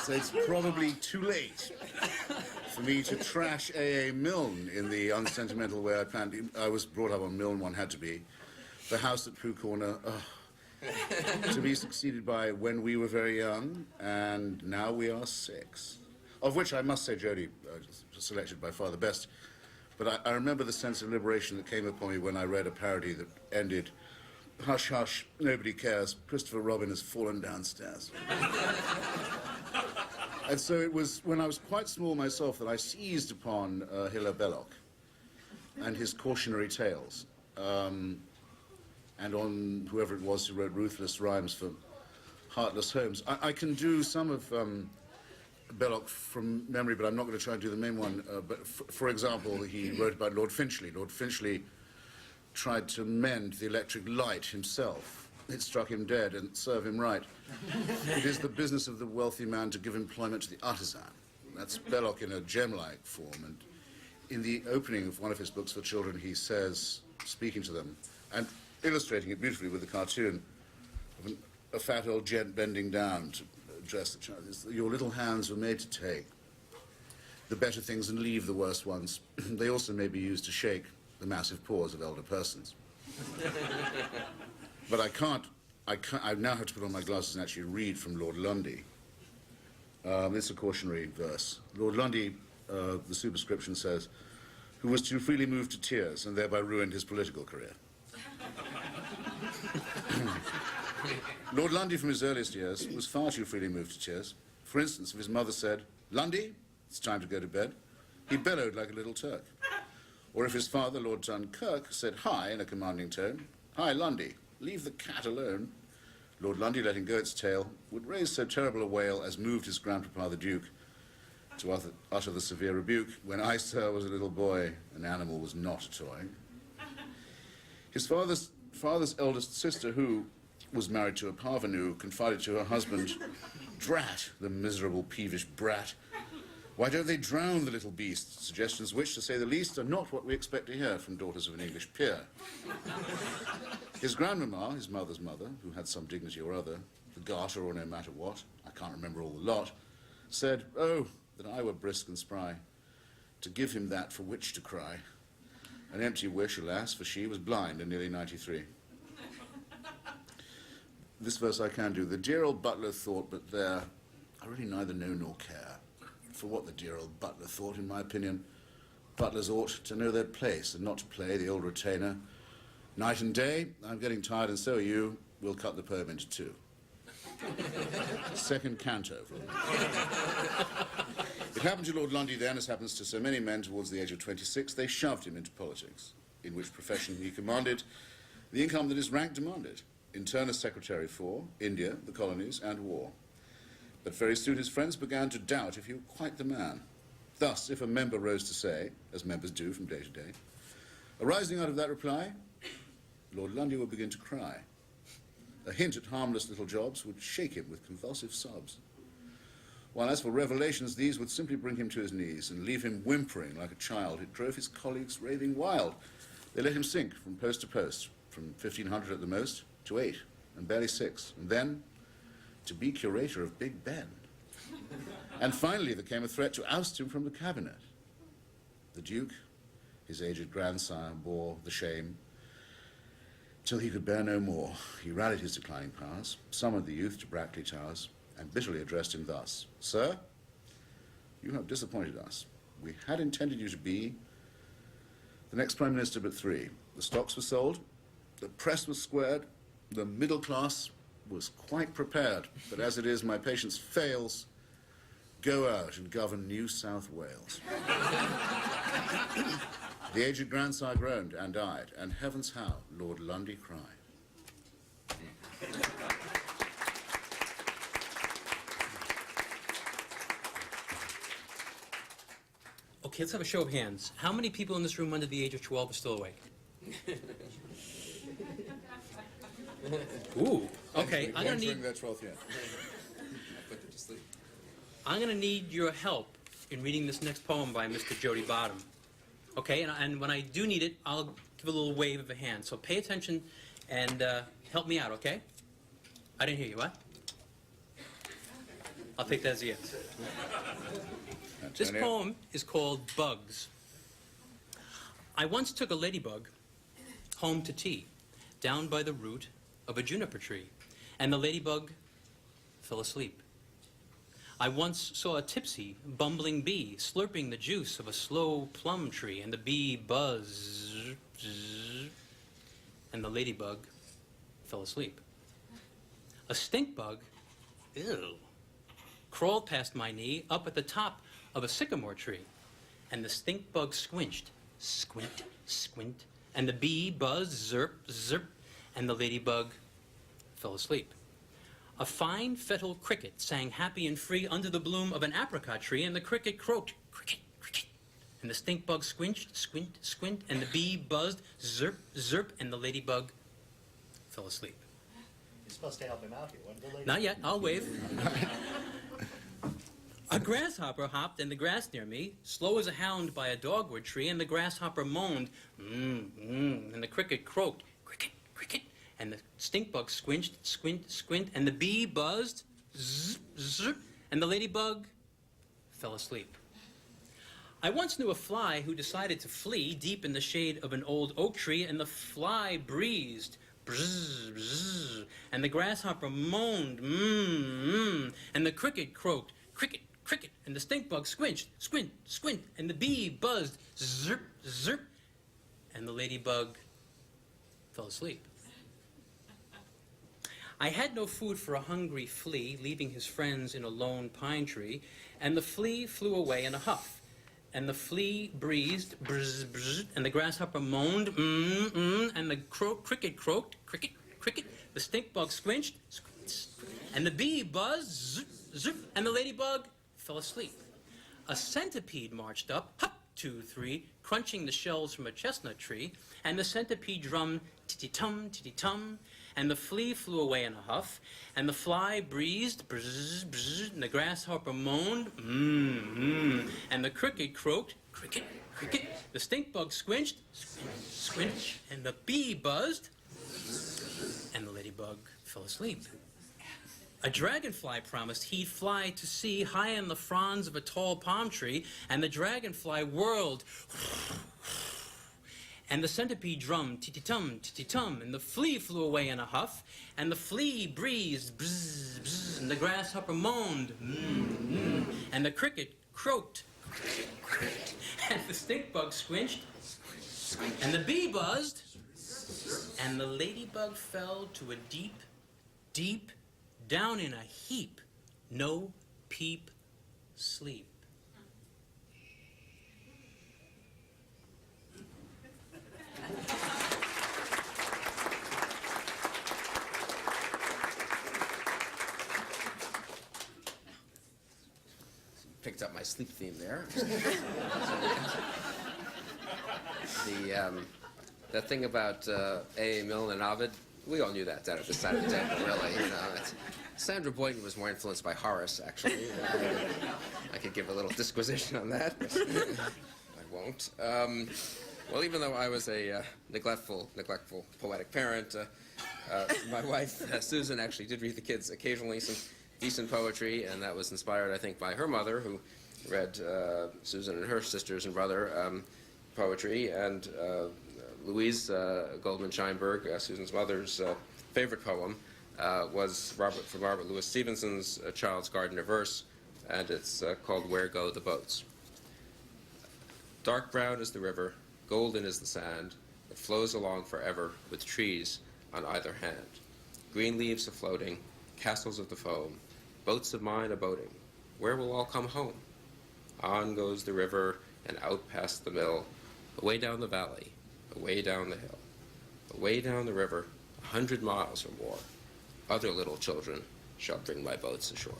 So it's probably too late for me to trash A.A. Milne in the unsentimental way I planned. I was brought up on Milne, one had to be. The House at Pooh Corner, to be succeeded by When We Were Very Young, and Now We Are 6. Of which I must say Jodie selected by far the best. But I remember the sense of liberation that came upon me when I read a parody that ended, "Hush, hush, nobody cares, Christopher Robin has fallen downstairs." And so it was when I was quite small myself that I seized upon Hilaire Belloc and his cautionary tales, and on whoever it was who wrote ruthless rhymes for Heartless Homes. I can do some of Belloc from memory, but I'm not going to try and do the main one. But for example, he wrote about Lord Finchley. Lord Finchley tried to mend the electric light himself. It struck him dead and serve him right. It is the business of the wealthy man to give employment to the artisan. That's Belloc in a gem-like form. And in the opening of one of his books for children, he says, speaking to them, and illustrating it beautifully with the cartoon of a fat old gent bending down to address the child, your little hands were made to take the better things and leave the worse ones. They also may be used to shake the massive paws of elder persons. But I now have to put on my glasses and actually read from Lord Lundy. It's a cautionary verse. Lord Lundy, the superscription says, who was too freely moved to tears and thereby ruined his political career. Lord Lundy, from his earliest years, was far too freely moved to tears. For instance, if his mother said, "Lundy, it's time to go to bed," he bellowed like a little Turk. Or if his father, Lord Dunkirk, said "Hi" in a commanding tone, "Hi, Lundy, leave the cat alone," Lord Lundy, letting go its tail, would raise so terrible a wail as moved his grandpapa the Duke to utter the severe rebuke, "When I, sir, was a little boy, an animal was not a toy." His father's eldest sister, who was married to a parvenu, confided to her husband, "Drat, the miserable peevish brat. Why don't they drown the little beast?" Suggestions which, to say the least, are not what we expect to hear from daughters of an English peer. His grandmamma, his mother's mother, who had some dignity or other, the garter or no matter what, I can't remember all the lot, said, "Oh, that I were brisk and spry, to give him that for which to cry." An empty wish, alas, for she was blind and nearly 93. This verse I can do. The dear old butler thought, but there, I really neither know nor care for what the dear old butler thought, in my opinion. Butlers ought to know their place and not to play the old retainer. Night and day, I'm getting tired and so are you. We'll cut the poem into two. Second canto. It happened to Lord Lundy then, as happens to so many men towards the age of 26, they shoved him into politics, in which profession he commanded the income that his rank demanded, in turn as secretary for India, the colonies, and war. But very soon his friends began to doubt if he were quite the man. Thus, if a member rose to say, as members do from day to day, arising out of that reply, Lord Lundy would begin to cry. A hint at harmless little jobs would shake him with convulsive sobs. While as for revelations, these would simply bring him to his knees and leave him whimpering like a child. It drove his colleagues raving wild. They let him sink from post to post, from 1,500 at the most to 8, and barely 6, and then to be curator of Big Ben. And finally there came a threat to oust him from the cabinet. The Duke, his aged grandsire, bore the shame till he could bear no more. He rallied his declining powers, summoned the youth to Brackley Towers, and bitterly addressed him thus: "Sir, you have disappointed us. We had intended you to be the next Prime Minister but 3. The stocks were sold, the press was squared, the middle class was quite prepared, but as it is, my patience fails. Go out and govern New South Wales." The aged grandsire groaned and died, and heavens how Lord Lundy cried. Okay, let's have a show of hands. How many people in this room under the age of 12 are still awake? Ooh, okay. I'm gonna need. Their 12th year. Put them to sleep. I'm gonna need your help in reading this next poem by Mr. Jody Bottom. Okay, and when I do need it, I'll give a little wave of a hand. So pay attention and help me out, okay? I didn't hear you. What? I'll take that as a yes. This poem is called Bugs. I once took a ladybug home to tea, down by the root of a juniper tree, and the ladybug fell asleep. I once saw a tipsy, bumbling bee slurping the juice of a slow plum tree, and the bee buzzed, and the ladybug fell asleep. A stink bug, ew, crawled past my knee up at the top of a sycamore tree, and the stink bug squinched, squint, squint, and the bee buzzed, zirp, zirp, and the ladybug fell asleep. A fine fettle cricket sang happy and free under the bloom of an apricot tree, and the cricket croaked, cricket, cricket. And the stink bug squinched, squint, squint, and the bee buzzed, zirp, zirp, and the ladybug fell asleep. You're supposed to help him out here. What did the lady Not yet, I'll wave. A grasshopper hopped in the grass near me, slow as a hound by a dogwood tree, and the grasshopper moaned, and the cricket croaked, cricket, cricket, and the stink bug squinched, squint, squint, and the bee buzzed, zzz, zzz, and the ladybug fell asleep. I once knew a fly who decided to flee deep in the shade of an old oak tree, and the fly breezed, bzzz, bzzz, and the grasshopper moaned, and the cricket croaked, cricket, cricket, and the stink bug squinched, squint, squint, and the bee buzzed, zirp, zirp, and the ladybug fell asleep. I had no food for a hungry flea, leaving his friends in a lone pine tree, and the flea flew away in a huff. And the flea breezed, bzz, bzz, and the grasshopper moaned, and the cricket croaked, cricket, cricket, the stink bug squinched, squint, squint, and the bee buzzed, zip, zip, and the ladybug fell asleep. A centipede marched up, hop, 2, 3, crunching the shells from a chestnut tree, and the centipede drummed, titty-tum, and the flea flew away in a huff, and the fly breezed, bzz, bzz, and the grasshopper moaned, and the cricket croaked, cricket, cricket, the stink bug squinched, squinch, squinch, and the bee buzzed, and the ladybug fell asleep. A dragonfly promised he'd fly to sea high in the fronds of a tall palm tree, and the dragonfly whirled, and the centipede drummed, titty-tum, and the flea flew away in a huff, and the flea breezed, bzz, bzz, and the grasshopper moaned, and the cricket croaked, and the stink bug squinched, and the bee buzzed, and the ladybug fell to a deep, deep, down in a heap, no peep, sleep. Picked up my sleep theme there. The thing about A. Milne and Ovid, we all knew that down at this side of the table, really. You know, Sandra Boynton was more influenced by Horace, actually. I could give a little disquisition on that, but I won't. Well, even though I was a neglectful poetic parent, my wife, Susan, actually did read the kids occasionally some decent poetry, and that was inspired, I think, by her mother, who read Susan and her sisters and brother poetry, and Louise Goldman Scheinberg, Susan's mother's favorite poem, was from Robert Louis Stevenson's Child's Garden of Verse, and it's called Where Go the Boats. Dark brown is the river, golden is the sand, it flows along forever with trees on either hand. Green leaves are floating, castles of the foam, boats of mine a boating, where will all come home? On goes the river and out past the mill, away down the valley, away down the hill, away down the river, 100 miles or more. Other little children shall bring my boats ashore.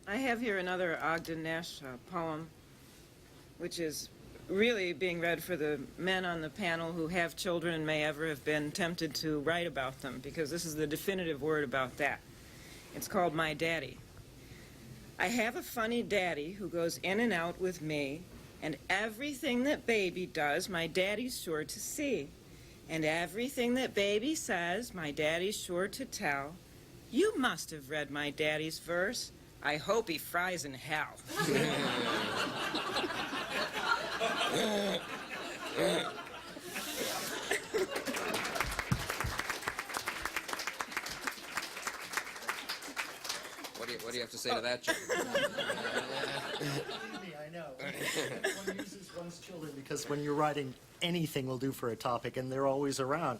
I have here another Ogden Nash poem, which is really being read for the men on the panel who have children and may ever have been tempted to write about them, because this is the definitive word about that. It's called My Daddy. I have a funny daddy who goes in and out with me, and everything that baby does, my daddy's sure to see. And everything that baby says, my daddy's sure to tell. You must have read my daddy's verse. I hope he fries in hell. What do you have to say to that, Jim? I know. One uses one's children because when you're writing, anything will do for a topic, and they're always around.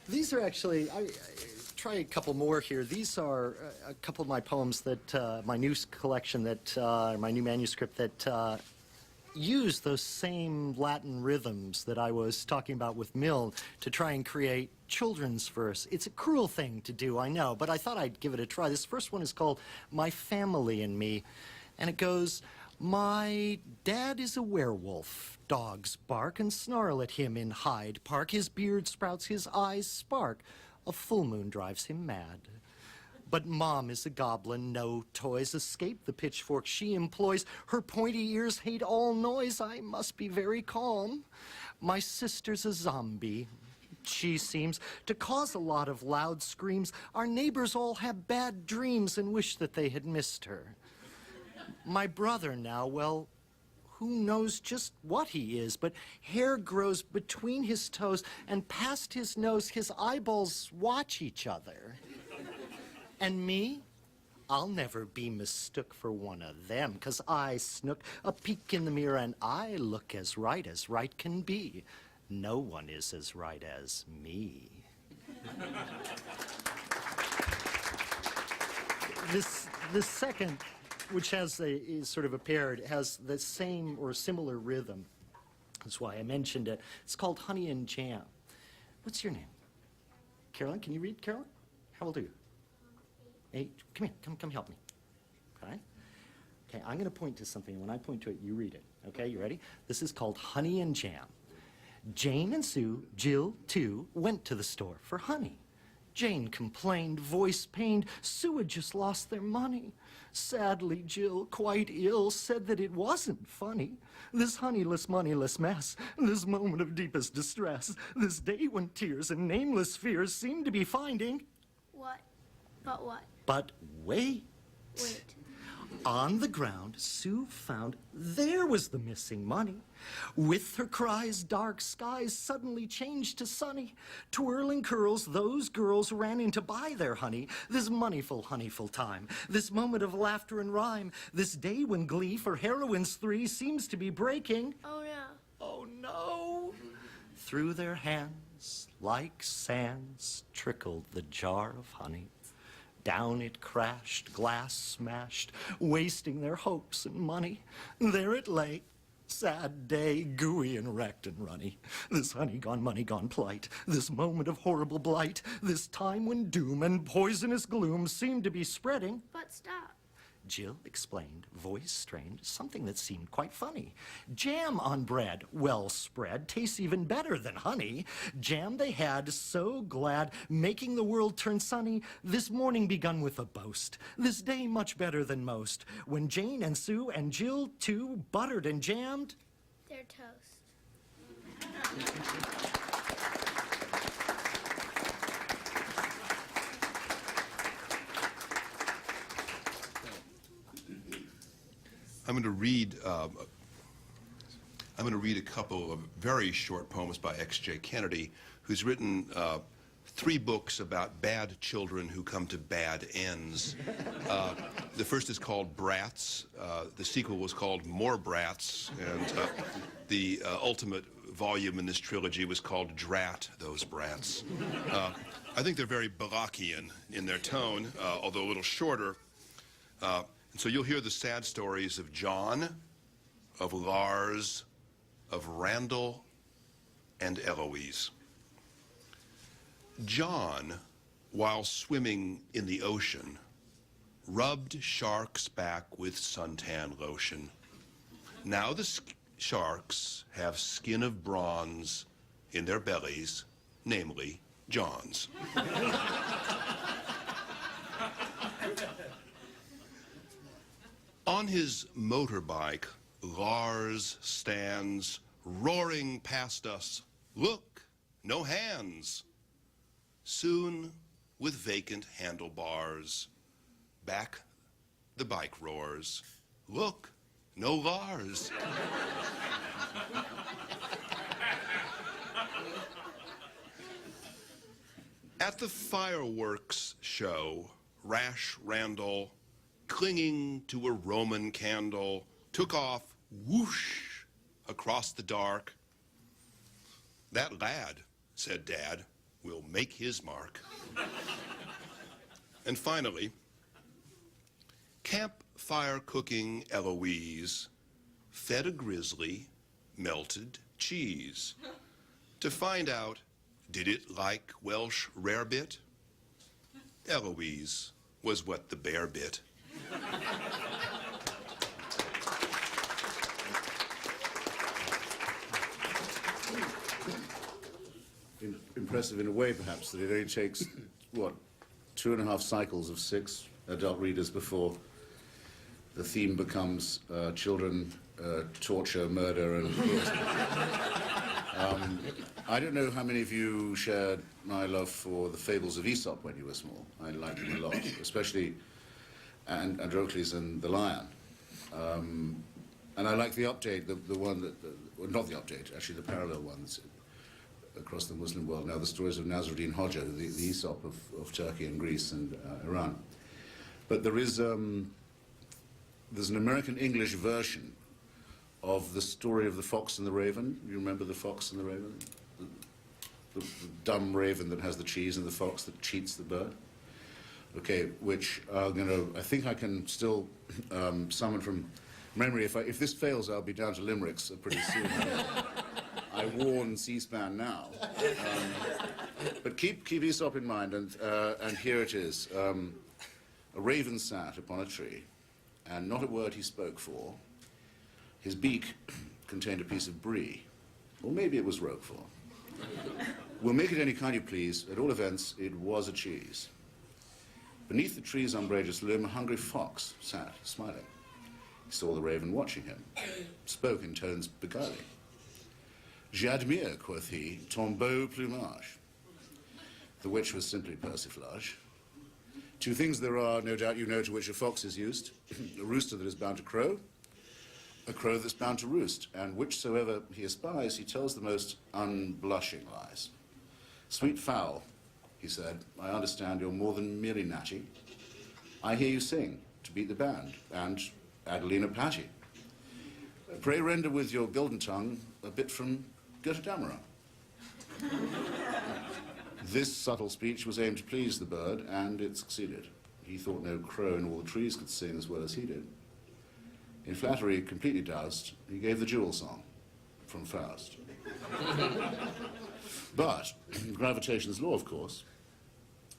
These are actually try a couple more here. These are a couple of my poems that, my new collection that, my new manuscript that use those same Latin rhythms that I was talking about with Mill to try and create children's verse. It's a cruel thing to do, I know, but I thought I'd give it a try. This first one is called My Family and Me, and it goes, my dad is a werewolf. Dogs bark and snarl at him in Hyde Park. His beard sprouts, his eyes spark. A full moon drives him mad. But Mom is a goblin, no toys escape the pitchfork she employs. Her pointy ears hate all noise, I must be very calm. My sister's a zombie. She seems to cause a lot of loud screams. Our neighbors all have bad dreams and wish that they had missed her. My brother now, well, who knows just what he is, but hair grows between his toes and past his nose, his eyeballs watch each other. And me, I'll never be mistook for one of them, 'cause I snook a peek in the mirror and I look as right can be. No one is as right as me. This second, which has is sort of a pair, it has the same or similar rhythm. That's why I mentioned it. It's called Honey and Jam. What's your name? Carolyn, can you read, Carolyn? How old are you? 8. Come here, come help me. Okay? Okay, I'm gonna point to something. When I point to it, you read it. Okay, you ready? This is called Honey and Jam. Jane and Sue, Jill too, went to the store for honey. Jane complained, voice pained, Sue had just lost their money. Sadly, Jill, quite ill, said that it wasn't funny. This honeyless, moneyless mess, this moment of deepest distress, this day when tears and nameless fears seem to be finding... What? But what? But wait. Wait. On the ground, Sue found there was the missing money. With her cries, dark skies suddenly changed to sunny. Twirling curls, those girls ran in to buy their honey. This moneyful, honeyful time. This moment of laughter and rhyme. This day when glee for heroines 3 seems to be breaking. Oh no. Oh no. Through their hands, like sands, trickled the jar of honey. Down it crashed, glass smashed, wasting their hopes and money. There it lay, sad day, gooey and wrecked and runny. This honey gone, money gone plight, this moment of horrible blight, this time when doom and poisonous gloom seemed to be spreading. But stop. Jill explained, voice strained, something that seemed quite funny. Jam on bread, well spread, tastes even better than honey. Jam they had, so glad, making the world turn sunny. This morning begun with a boast, this day much better than most. When Jane and Sue and Jill too buttered and jammed They're toast. I'm going to read a couple of very short poems by X.J. Kennedy, who's written 3 books about bad children who come to bad ends. The first is called Brats. The sequel was called More Brats, and the ultimate volume in this trilogy was called Drat Those Brats. I think they're very Barakian in their tone, although a little shorter. And so you'll hear the sad stories of John, of Lars, of Randall, and Eloise. John, while swimming in the ocean, rubbed sharks back with suntan lotion. Now the sharks have skin of bronze in their bellies, namely John's. On his motorbike, Lars stands, roaring past us. Look, no hands. Soon, with vacant handlebars, back the bike roars. Look, no Lars. At the fireworks show, rash Randall, clinging to a Roman candle, took off, whoosh, across the dark. That lad, said Dad, will make his mark. And finally, campfire cooking Eloise fed a grizzly melted cheese to find out, did it like Welsh rarebit? Eloise was what the bear bit. Impressive in a way, perhaps, that it only takes, what, 2.5 cycles of 6 adult readers before the theme becomes children, torture, murder, and cruelty. I don't know how many of you shared my love for the fables of Aesop when you were small. I liked them a lot, especially Androcles and the Lion. And I like the update, the one that, well, not the update, actually the parallel ones across the Muslim world now, the stories of Nasruddin Hoxha, the Aesop of Turkey and Greece and Iran. But there's an American-English version of the story of the Fox and the Raven. You remember the Fox and the Raven? The dumb raven that has the cheese and the fox that cheats the bird? Okay, which I think I can still summon from memory. If this fails, I'll be down to limericks pretty soon. I warn C-SPAN now. But keep Aesop in mind, and here it is. A raven sat upon a tree, and not a word he spoke for. His beak contained a piece of brie, or maybe it was Roquefort. We'll make it any kind you please. At all events, it was a cheese. Beneath the tree's umbrageous limb, a hungry fox sat, smiling. He saw the raven watching him, spoke in tones beguiling. J'admire, quoth he, ton beau plumage. The which was simply persiflage. 2 things there are, no doubt you know, to which a fox is used. A rooster that is bound to crow, a crow that's bound to roost, and whichsoever he espies, he tells the most unblushing lies. Sweet fowl, he said, I understand you're more than merely natty. I hear you sing to beat the band, and Adelina Patty. Pray render with your golden tongue a bit from Götterdammerung. This subtle speech was aimed to please the bird, and it succeeded. He thought no crow in all the trees could sing as well as he did. In flattery, completely doused, he gave the jewel song from Faust. But gravitation's law, of course,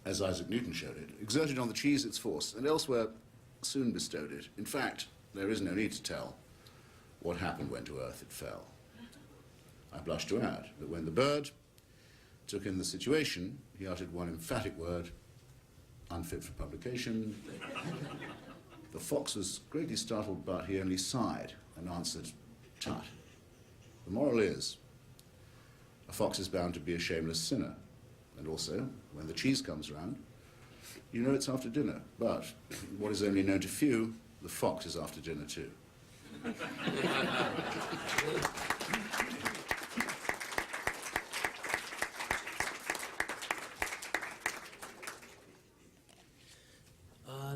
as Isaac Newton showed it, exerted on the cheese its force, and elsewhere soon bestowed it. In fact, there is no need to tell what happened when to earth it fell. I blush to add that when the bird took in the situation, he uttered one emphatic word, unfit for publication. The fox was greatly startled, but he only sighed and answered, tut. The moral is, a fox is bound to be a shameless sinner. And also, when the cheese comes round, you know it's after dinner. But what is only known to few, the fox is after dinner too.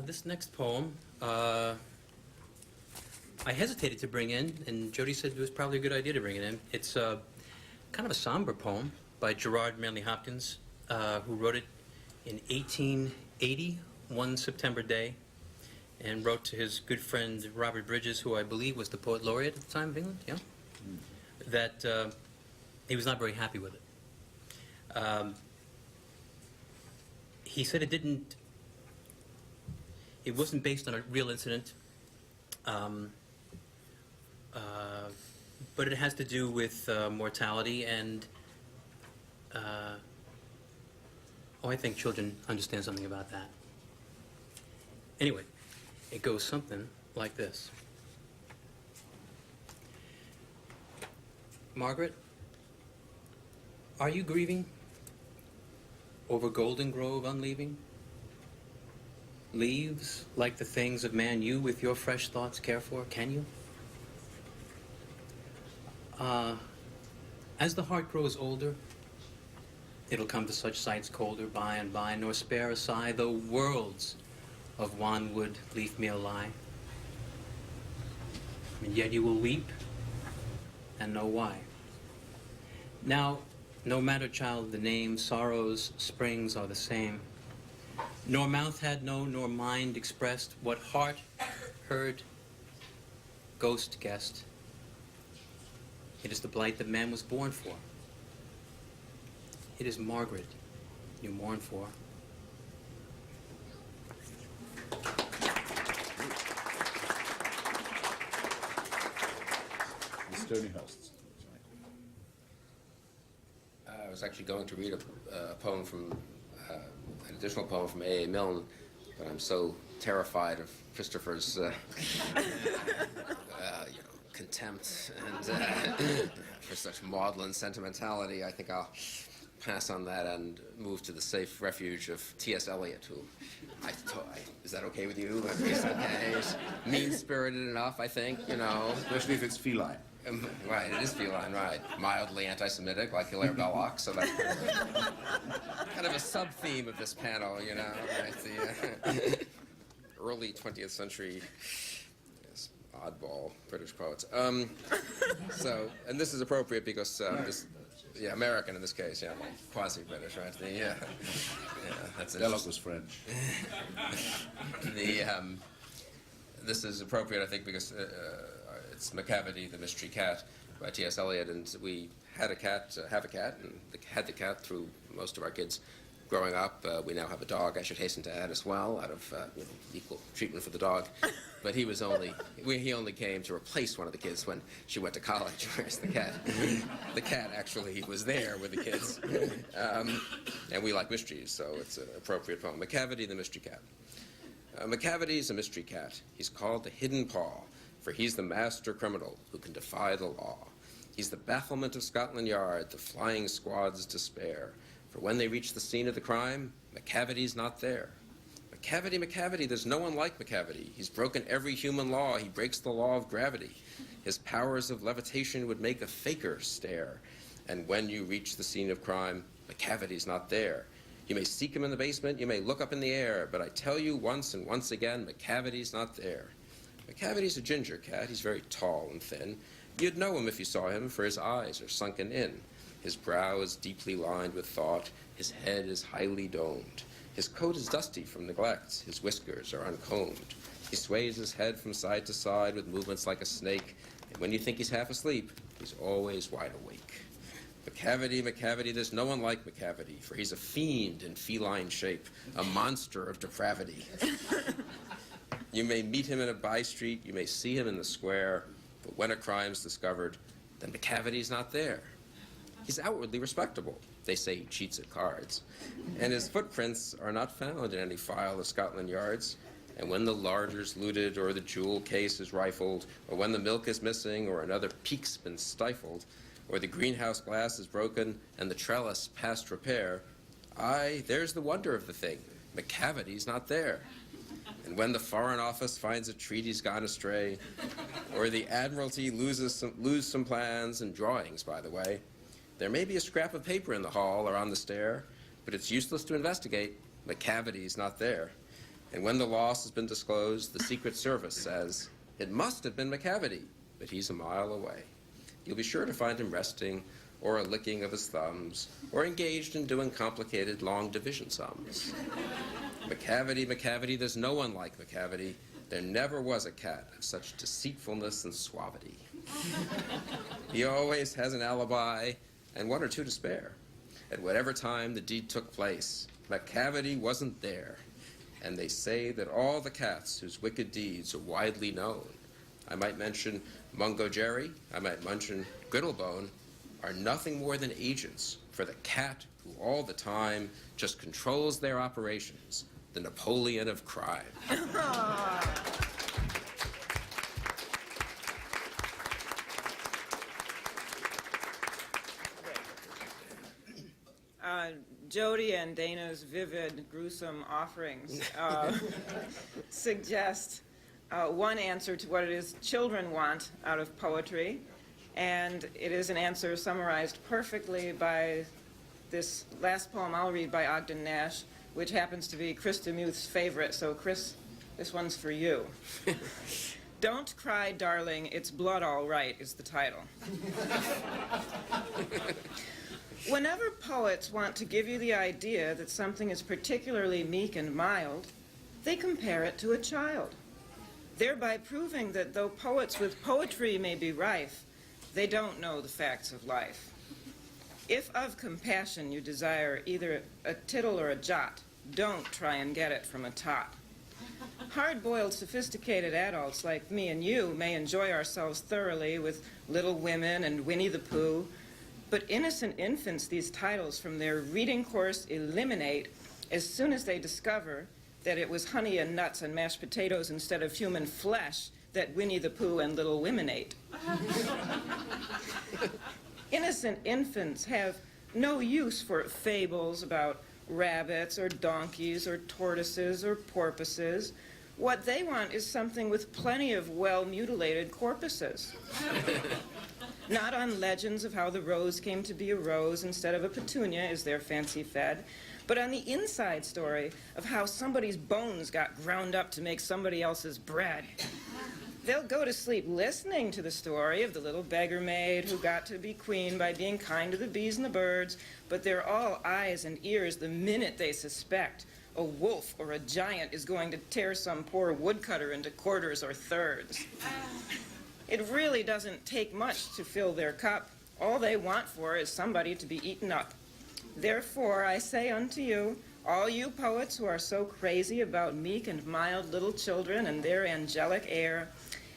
This next poem, I hesitated to bring in, and Jody said it was probably a good idea to bring it in. It's kind of a somber poem by Gerard Manley Hopkins, who wrote it in 1880, one September day, and wrote to his good friend Robert Bridges, who I believe was the poet laureate at the time of England, yeah? That he was not very happy with it. He said it wasn't based on a real incident, but it has to do with mortality and, I think children understand something about that. Anyway, it goes something like this. Margaret, are you grieving over Golden Grove unleaving? Leaves like the things of man you with your fresh thoughts care for, can you? As the heart grows older, it'll come to such sights colder by and by, nor spare a sigh, though worlds of wanwood leaf meal lie. And yet you will weep and know why. Now, No matter, child, the name, sorrow's springs are the same. Nor mouth had known, nor mind expressed what heart heard, ghost guessed. It is the blight that man was born for. It is Margaret you mourn for. Stonyhurst. I was actually going to read a poem from, an additional poem from A.A. Milne, but I'm so terrified of Christopher's, contempt and for such maudlin sentimentality. I think I'll pass on that and move to the safe refuge of T.S. Eliot, who is that okay with you? It's okay. He's mean-spirited enough, I think, Especially if it's feline. Right, it is feline, right. Mildly anti-Semitic, like Hilaire Belloc, so that's kind of a sub-theme of this panel, right? The early 20th century oddball British poets. And this is appropriate because American in this case, like quasi-British, right? That's it. Belloc was French. This is appropriate, I think, because it's Macavity, the Mystery Cat, by T.S. Eliot, and we had a cat, have a cat, and had the cat through most of our kids growing up. We now have a dog, I should hasten to add as well, out of equal treatment for the dog. But he only came to replace one of the kids when she went to college, whereas the cat actually was there with the kids. And we like mysteries, so it's an appropriate poem. Macavity, the Mystery Cat. Macavity's a mystery cat. He's called the Hidden Paw, for he's the master criminal who can defy the law. He's the bafflement of Scotland Yard, the flying squad's despair. For when they reach the scene of the crime, Macavity's not there. Macavity, there's no one like Macavity. He's broken every human law. He breaks the law of gravity. His powers of levitation would make a faker stare. And when you reach the scene of crime, Macavity's not there. You may seek him in the basement, you may look up in the air, but I tell you once and once again, Macavity's not there. Macavity's a ginger cat. He's very tall and thin. You'd know him if you saw him, for his eyes are sunken in. His brow is deeply lined with thought. His head is highly domed. His coat is dusty from neglect. His whiskers are uncombed. He sways his head from side to side with movements like a snake. And when you think he's half asleep, he's always wide awake. Macavity, there's no one like Macavity, for he's a fiend in feline shape, a monster of depravity. You may meet him in a by-street, you may see him in the square, but when a crime's discovered, then Macavity's not there. He's outwardly respectable. They say he cheats at cards. And his footprints are not found in any file of Scotland Yards. And when the larder's looted, or the jewel case is rifled, or when the milk is missing, or another peak's been stifled, or the greenhouse glass is broken, and the trellis past repair, there's the wonder of the thing. Macavity's not there. And when the Foreign Office finds a treaty's gone astray, or the Admiralty lose some plans and drawings, by the way, there may be a scrap of paper in the hall or on the stair, but it's useless to investigate. Macavity's not there. And when the loss has been disclosed, the Secret Service says, it must have been Macavity, but he's a mile away. You'll be sure to find him resting, or a licking of his thumbs, or engaged in doing complicated long division sums. Macavity, there's no one like Macavity. There never was a cat of such deceitfulness and suavity. He always has an alibi, and one or two to spare. At whatever time the deed took place, Macavity wasn't there. And they say that all the cats whose wicked deeds are widely known, I might mention Mungo Jerry, I might mention Griddlebone, are nothing more than agents for the cat who all the time just controls their operations, the Napoleon of crime. Jody and Dana's vivid, gruesome offerings suggest one answer to what it is children want out of poetry, and it is an answer summarized perfectly by this last poem I'll read by Ogden Nash, which happens to be Chris DeMuth's favorite. So Chris, this one's for you. Don't Cry, Darling, It's Blood All Right is the title. Whenever poets want to give you the idea that something is particularly meek and mild, they compare it to a child, thereby proving that though poets with poetry may be rife, they don't know the facts of life. If of compassion you desire either a tittle or a jot, don't try and get it from a tot. Hard-boiled, sophisticated adults like me and you may enjoy ourselves thoroughly with Little Women and Winnie the Pooh, but innocent infants these titles from their reading course eliminate as soon as they discover that it was honey and nuts and mashed potatoes instead of human flesh that Winnie the Pooh and Little Women ate. Innocent infants have no use for fables about rabbits or donkeys or tortoises or porpoises. What they want is something with plenty of well-mutilated corpuses. Not on legends of how the rose came to be a rose instead of a petunia is their fancy fed, but on the inside story of how somebody's bones got ground up to make somebody else's bread. They'll go to sleep listening to the story of the little beggar maid who got to be queen by being kind to the bees and the birds, but they're all eyes and ears the minute they suspect a wolf or a giant is going to tear some poor woodcutter into quarters or thirds. It really doesn't take much to fill their cup. All they want for is somebody to be eaten up. Therefore, I say unto you, all you poets who are so crazy about meek and mild little children and their angelic air,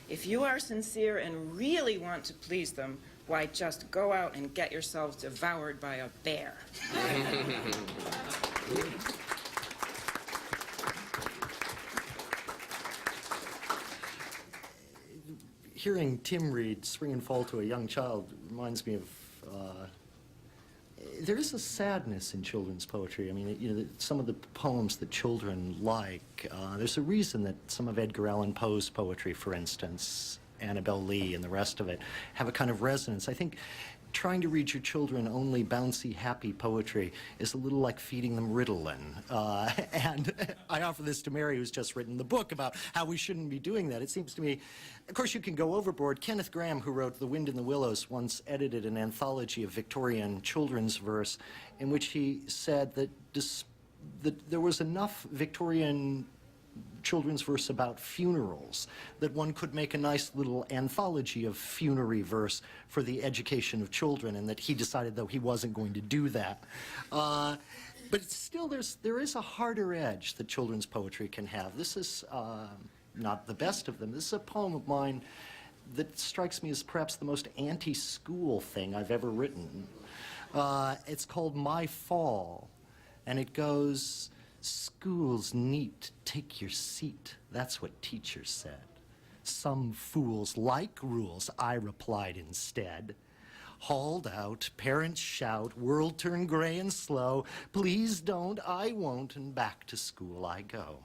if you are sincere and really want to please them, why, just go out and get yourselves devoured by a bear. Hearing Tim read Spring and Fall to a young child reminds me of, there is a sadness in children's poetry. I mean, you know, some of the poems that children like, there's a reason that some of Edgar Allan Poe's poetry, for instance, Annabel Lee and the rest of it, have a kind of resonance. I think trying to read your children only bouncy, happy poetry is a little like feeding them Ritalin. And I offer this to Mary, who's just written the book about how we shouldn't be doing that. It seems to me, of course, you can go overboard. Kenneth Graham, who wrote The Wind in the Willows, once edited an anthology of Victorian children's verse in which he said that there was enough Victorian children's verse about funerals that one could make a nice little anthology of funerary verse for the education of children, and that he decided, though, he wasn't going to do that. But still, there is a harder edge that children's poetry can have. This is not the best of them. This is a poem of mine that strikes me as perhaps the most anti-school thing I've ever written. It's called My Fall, and it goes, "School's neat, take your seat, that's what teachers said. Some fools like rules, I replied instead. Hauled out, parents shout, world turn gray and slow, please don't, I won't, and back to school I go.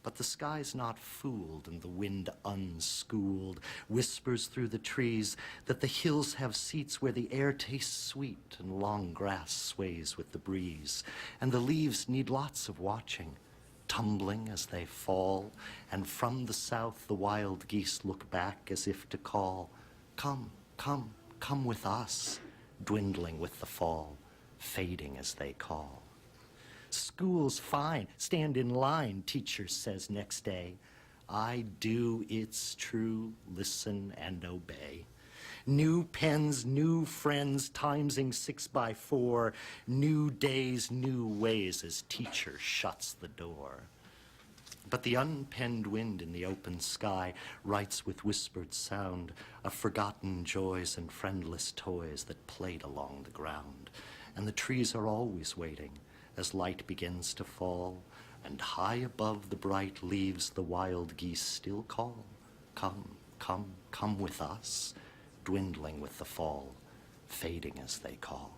But the sky's not fooled, and the wind unschooled whispers through the trees that the hills have seats where the air tastes sweet and long grass sways with the breeze, and the leaves need lots of watching, tumbling as they fall, and from the south the wild geese look back as if to call, come, come, come with us, dwindling with the fall, fading as they call. School's fine, stand in line, teacher says next day. I do, it's true, listen and obey. New pens, new friends, timesing 6 by 4, new days, new ways as teacher shuts the door. But the unpenned wind in the open sky writes with whispered sound of forgotten joys and friendless toys that played along the ground. And the trees are always waiting as light begins to fall, and high above the bright leaves the wild geese still call, come, come, come with us, dwindling with the fall, fading as they call.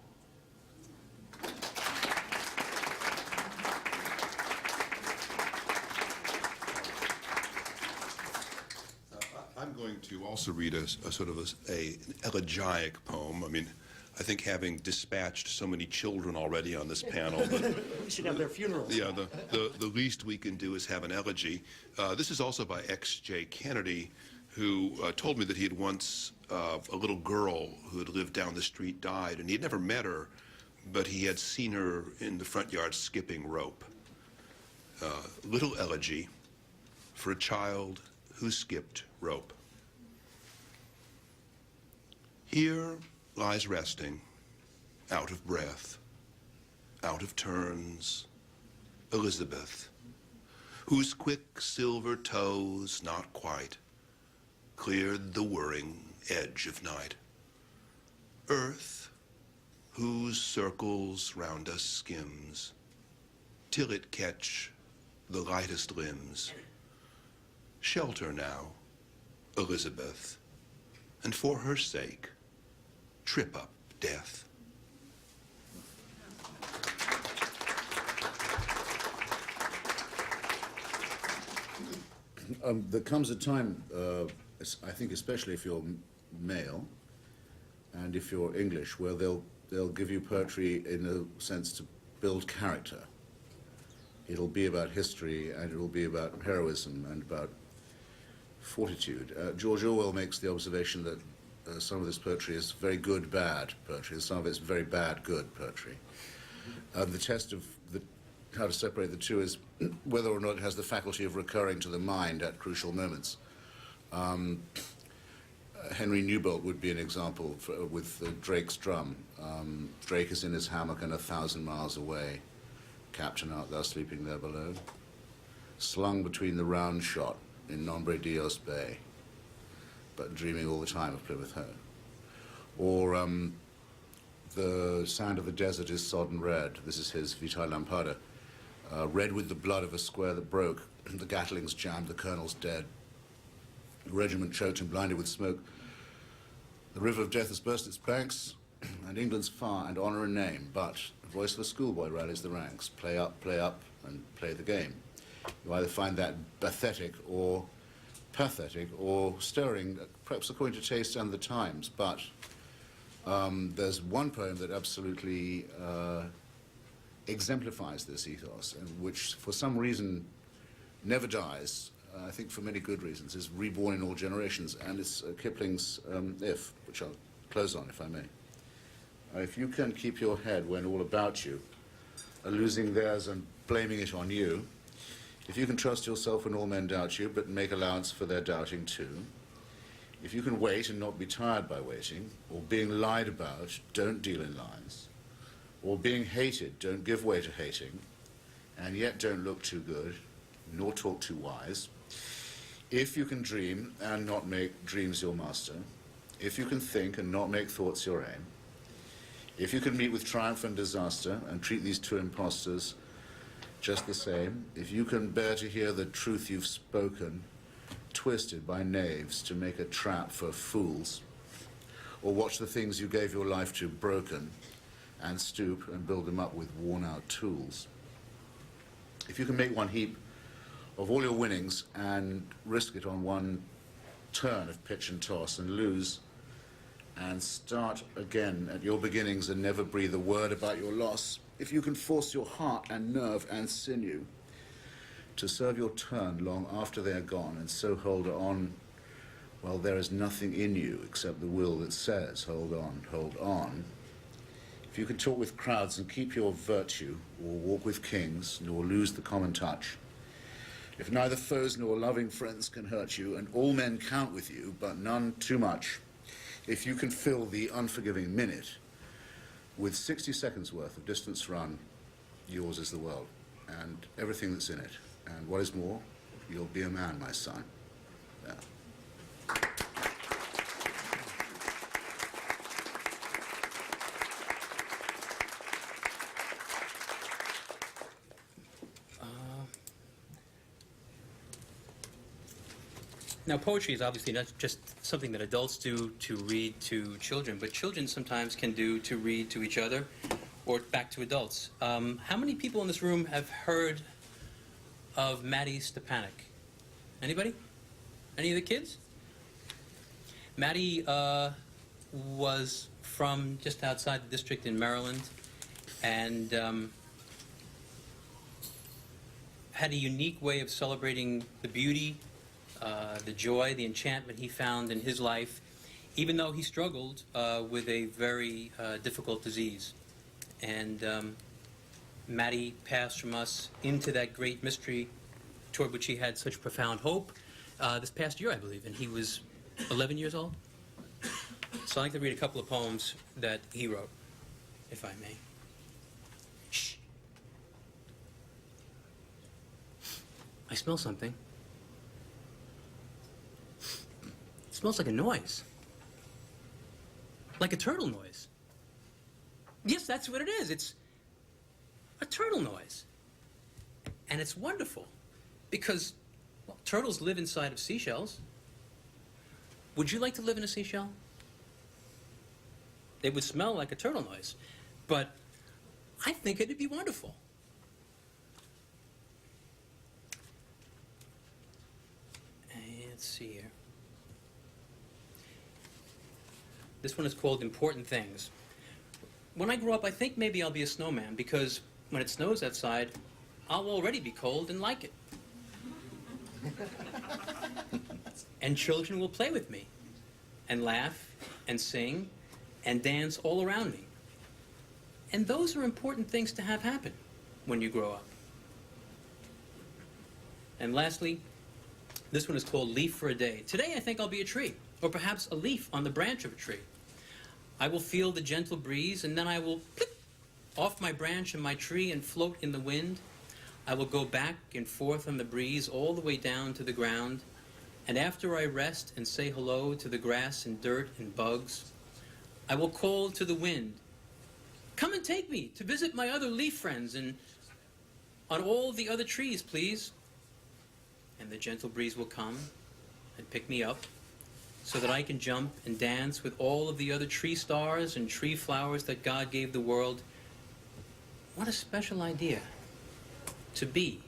I'm going to also read a sort of an elegiac poem. I mean, I think having dispatched so many children already on this panel, We should have their funerals. yeah, the least we can do is have an elegy. This is also by X.J. Kennedy, who told me that he had once, a little girl who had lived down the street died, and he had never met her, but he had seen her in the front yard skipping rope. Little elegy for a child who skipped rope. Here lies resting, out of breath, out of turns, Elizabeth, whose quick silver toes, not quite, cleared the whirring edge of night. Earth, whose circles round us skims, till it catch the lightest limbs. Shelter now, Elizabeth, and for her sake, trip up death. There comes a time, I think especially if you're male and if you're English, where they'll give you poetry in a sense to build character. It'll be about history and it'll be about heroism and about fortitude. George Orwell makes the observation that some of this poetry is very good, bad poetry, and some of it's very bad, good poetry. The test of how to separate the two is whether or not it has the faculty of recurring to the mind at crucial moments. Henry Newbolt would be an example with Drake's drum. Drake is in his hammock and 1,000 miles away. Captain, art thou sleeping there below? Slung between the round shot in Nombre Dios Bay, but dreaming all the time of Plymouth Hoe. Or the sand of the desert is sodden red. This is his Vitae Lampada. Red with the blood of a square that broke. The Gatling's jammed, the colonel's dead. The regiment choked and blinded with smoke. The river of death has burst its banks, and England's far, and honour and name. But the voice of a schoolboy rallies the ranks. Play up, and play the game. You either find that pathetic or stirring, perhaps according to taste and the times. But there's one poem that absolutely exemplifies this ethos, and which for some reason never dies, I think for many good reasons, is reborn in all generations, and it's Kipling's If, which I'll close on, if I may. If you can keep your head when all about you are losing theirs and blaming it on you, if you can trust yourself when all men doubt you, but make allowance for their doubting too, if you can wait and not be tired by waiting, or being lied about, don't deal in lies, or being hated, don't give way to hating, and yet don't look too good, nor talk too wise, if you can dream and not make dreams your master, if you can think and not make thoughts your aim, if you can meet with triumph and disaster and treat these two impostors just the same, if you can bear to hear the truth you've spoken, twisted by knaves to make a trap for fools, or watch the things you gave your life to broken, and stoop and build them up with worn-out tools. If you can make one heap of all your winnings and risk it on one turn of pitch and toss and lose, and start again at your beginnings and never breathe a word about your loss, if you can force your heart and nerve and sinew to serve your turn long after they are gone, and so hold on, well, there is nothing in you except the will that says, hold on. If you can talk with crowds and keep your virtue, or walk with kings, nor lose the common touch, if neither foes nor loving friends can hurt you, and all men count with you, but none too much, if you can fill the unforgiving minute with 60 seconds worth of distance run, yours is the world, and everything that's in it. And what is more, you'll be a man, my son. Yeah. Now, poetry is obviously not just something that adults do to read to children, but children sometimes can do to read to each other or back to adults. How many people in this room have heard of Maddie Stepanek? Anybody? Any of the kids? Maddie was from just outside the district in Maryland, and had a unique way of celebrating the beauty, the joy, the enchantment he found in his life, even though he struggled with a very difficult disease. And Matty passed from us into that great mystery toward which he had such profound hope this past year, I believe, and he was 11 years old. So I'd like to read a couple of poems that he wrote, if I may. Shh. I smell something. It smells like a noise. Like a turtle noise. Yes, that's what it is. It's a turtle noise. And it's wonderful because, well, turtles live inside of seashells. Would you like to live in a seashell? They would smell like a turtle noise, but I think it'd be wonderful. Let's see here. This one is called Important Things. When I grow up, I think maybe I'll be a snowman because when it snows outside, I'll already be cold and like it. And children will play with me and laugh and sing and dance all around me. And those are important things to have happen when you grow up. And lastly, this one is called Leaf for a Day. Today I think I'll be a tree, or perhaps a leaf on the branch of a tree. I will feel the gentle breeze, and then I will plip off my branch and my tree and float in the wind. I will go back and forth on the breeze all the way down to the ground. And after I rest and say hello to the grass and dirt and bugs, I will call to the wind, come and take me to visit my other leaf friends and on all the other trees, please. And the gentle breeze will come and pick me up so that I can jump and dance with all of the other tree stars and tree flowers that God gave the world. What a special idea to be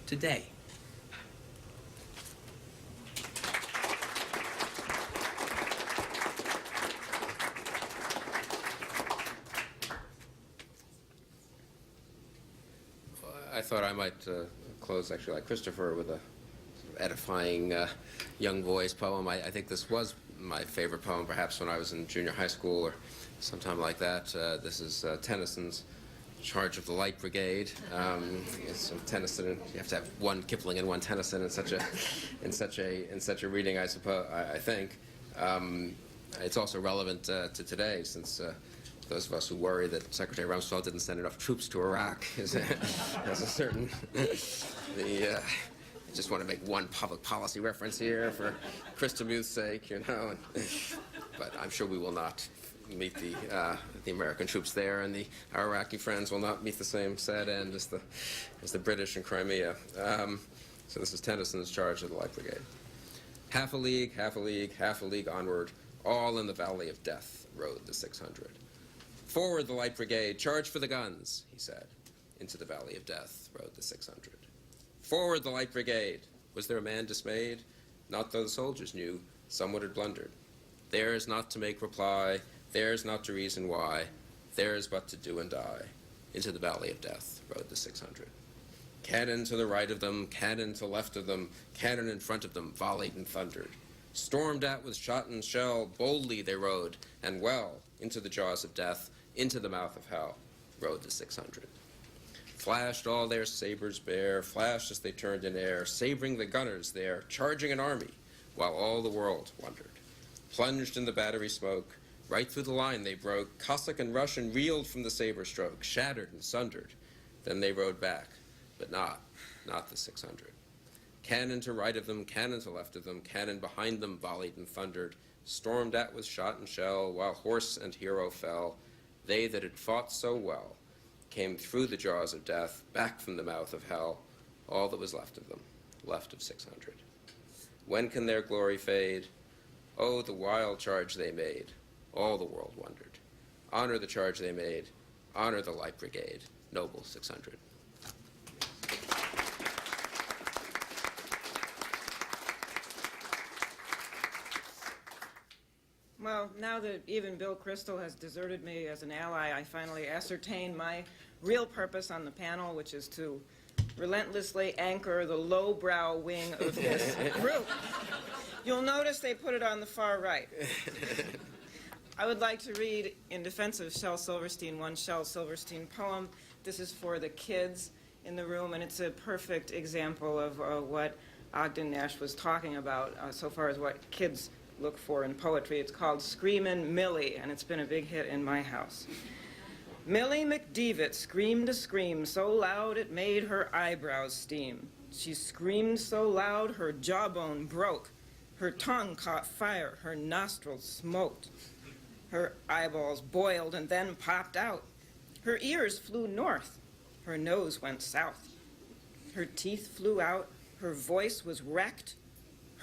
today. I thought I might close, actually, like Christopher, with a sort of edifying young boy's poem. I think this was my favorite poem, perhaps when I was in junior high school or sometime like that. This is Tennyson's Charge of the Light Brigade. It's Tennyson. You have to have one Kipling and one Tennyson in such a reading, I suppose. I think it's also relevant to today, since those of us who worry that Secretary Rumsfeld didn't send enough troops to Iraq has a certain. I just want to make one public policy reference here for Chris Demuth's sake, you know. But I'm sure we will not meet the American troops there, and our Iraqi friends will not meet the same sad end as the British in Crimea. So this is Tennyson's Charge of the Light Brigade. Half a league, half a league, half a league onward, all in the valley of death rode the 600. Forward, the Light Brigade, charge for the guns, he said. Into the valley of death rode the 600. Forward, the Light Brigade. Was there a man dismayed? Not though the soldiers knew, somewhat had blundered. Theirs not to make reply, theirs not to reason why, theirs but to do and die. Into the valley of death rode the 600. Cannon to the right of them, cannon to left of them, cannon in front of them volleyed and thundered. Stormed at with shot and shell, boldly they rode, and well into the jaws of death, into the mouth of hell, rode the 600. Flashed all their sabers bare, flashed as they turned in air, sabering the gunners there, charging an army, while all the world wondered. Plunged in the battery smoke, right through the line they broke, Cossack and Russian reeled from the saber stroke, shattered and sundered. Then they rode back, but not the 600. Cannon to right of them, cannon to left of them, cannon behind them volleyed and thundered, stormed at with shot and shell, while horse and hero fell. They that had fought so well came through the jaws of death, back from the mouth of hell, all that was left of them, left of 600. When can their glory fade? Oh, the wild charge they made, all the world wondered. Honor the charge they made, honor the Light Brigade, noble 600. Well, now that even Bill Crystal has deserted me as an ally, I finally ascertained my real purpose on the panel, which is to relentlessly anchor the lowbrow wing of this group. You'll notice they put it on the far right. I would like to read, in defense of Shel Silverstein, one Shel Silverstein poem. This is for the kids in the room, and it's a perfect example of what Ogden Nash was talking about so far as what kids look for in poetry. It's called Screamin' Millie, and it's been a big hit in my house. Millie McDevitt screamed a scream so loud it made her eyebrows steam. She screamed so loud her jawbone broke. Her tongue caught fire, her nostrils smoked. Her eyeballs boiled and then popped out. Her ears flew north, her nose went south. Her teeth flew out, her voice was wrecked.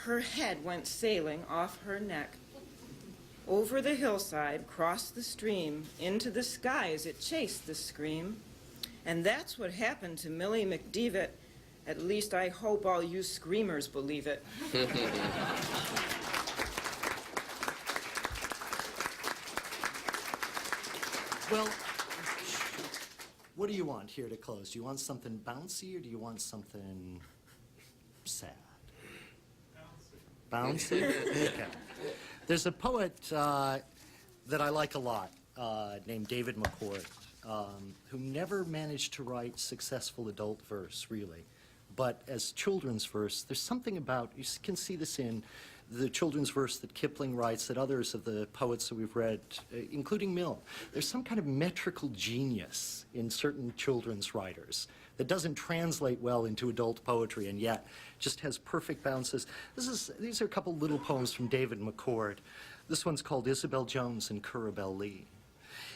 Her head went sailing off her neck. Over the hillside, crossed the stream, into the skies it chased the scream. And that's what happened to Millie McDevitt. At least I hope all you screamers believe it. Well, what do you want here to close? Do you want something bouncy or do you want something sad? Bouncy? Okay. There's a poet that I like a lot named David McCord, who never managed to write successful adult verse, really. But as children's verse, there's something about, you can see this in the children's verse that Kipling writes, that others of the poets that we've read, including Mill. There's some kind of metrical genius in certain children's writers that doesn't translate well into adult poetry and yet just has perfect bounces. These are a couple little poems from David McCord. This one's called Isabel Jones and Curabell Lee.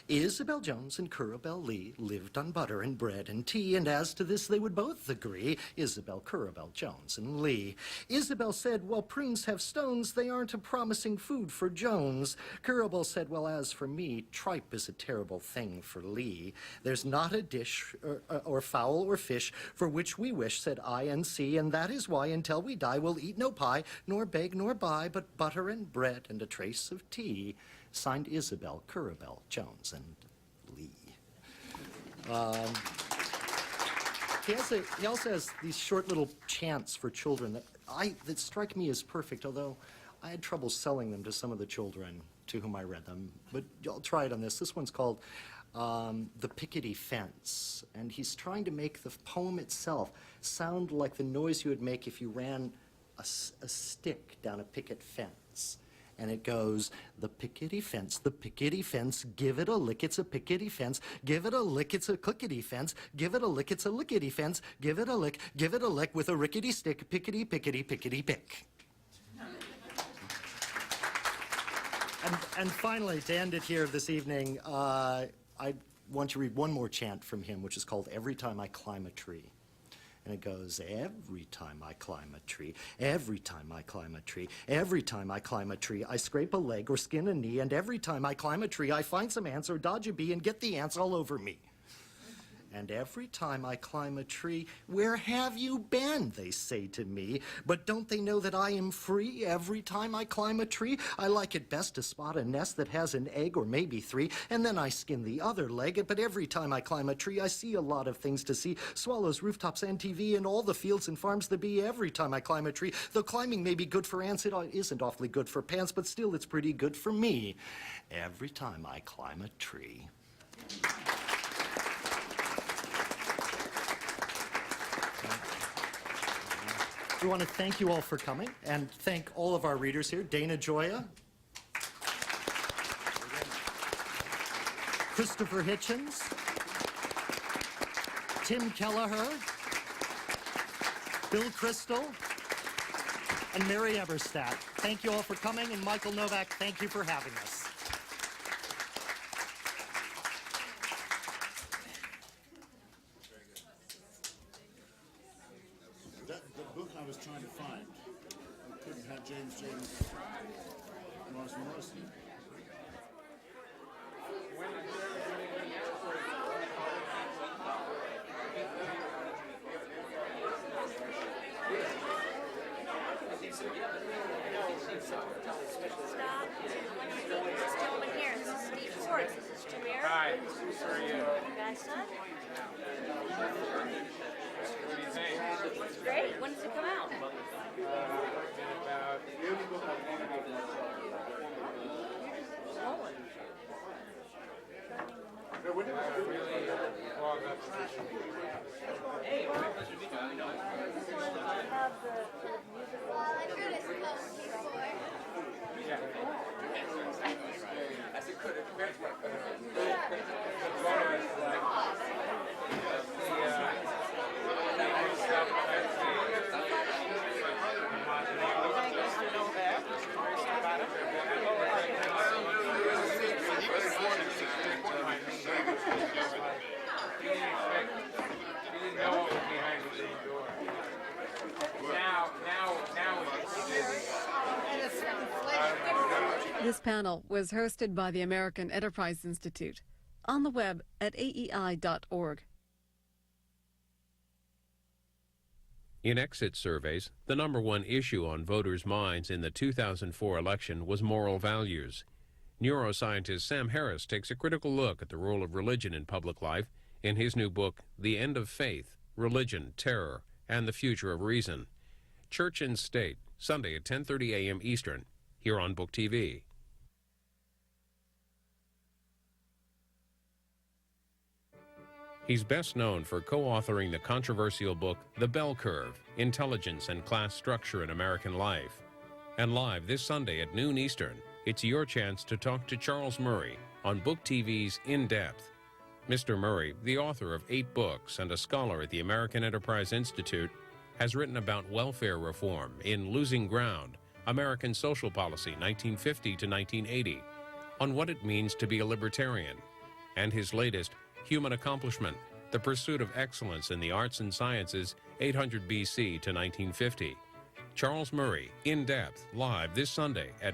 Isabel Jones and Curabell Lee lived on butter and bread and tea, and as to this they would both agree. Isabel, Curabell, Jones, and Lee. Isabel said, well, prunes have stones, they aren't a promising food for Jones. Curabell said, well, as for me, tripe is a terrible thing for Lee. There's not a dish or fowl or fish for which we wish, said I and C, and that is why until we die we'll eat no pie, nor beg nor buy, but butter and bread and a trace of tea. Signed Isabel, Curabell, Jones, and Lee. He also has these short little chants for children that strike me as perfect, although I had trouble selling them to some of the children to whom I read them. But I'll try it on this. This one's called The Pickety Fence, and he's trying to make the poem itself sound like the noise you would make if you ran a stick down a picket fence. And it goes, the pickety fence, give it a lick, it's a pickety fence, give it a lick, it's a clickety fence, give it a lick, it's a lickety fence, give it a lick with a rickety stick, pickety, pickety, pickety, pick. And finally, to end it here this evening, I want to read one more chant from him, which is called Every Time I Climb a Tree. And it goes, every time I climb a tree, every time I climb a tree, every time I climb a tree, I scrape a leg or skin a knee, and every time I climb a tree, I find some ants or dodge a bee and get the ants all over me. And every time I climb a tree, where have you been, they say to me. But don't they know that I am free? Every time I climb a tree, I like it best to spot a nest that has an egg or maybe three, and then I skin the other leg. But every time I climb a tree, I see a lot of things to see. Swallows, rooftops, and TV, and all the fields and farms there be. Every time I climb a tree, though climbing may be good for ants, it isn't awfully good for pants, but still it's pretty good for me. Every time I climb a tree. We want to thank you all for coming and thank all of our readers here. Dana Gioia, Christopher Hitchens, Tim Kelleher, Bill Crystal, and Mary Eberstadt. Thank you all for coming, and Michael Novak, thank you for having us. The book I was trying to find, I couldn't have James Morrison. Stop. This is Jameer. Hi. How are you? Guys, son? What do you think? It's great. When does it come out? This panel was hosted by the American Enterprise Institute, on the web at aei.org. In exit surveys, the #1 issue on voters' minds in the 2004 election was moral values. Neuroscientist Sam Harris takes a critical look at the role of religion in public life in his new book, The End of Faith, Religion, Terror, and the Future of Reason. Church and State, Sunday at 10:30 a.m. Eastern, here on Book TV. He's best known for co-authoring the controversial book, The Bell Curve, Intelligence and Class Structure in American Life. And live this Sunday at noon Eastern, it's your chance to talk to Charles Murray on Book TV's In Depth. Mr. Murray, the author of 8 books and a scholar at the American Enterprise Institute, has written about welfare reform in Losing Ground, American Social Policy 1950 to 1980, on what it means to be a libertarian, and his latest, Human Accomplishment, The Pursuit of Excellence in the Arts and Sciences, 800 BC to 1950. Charles Murray, In Depth, live this Sunday at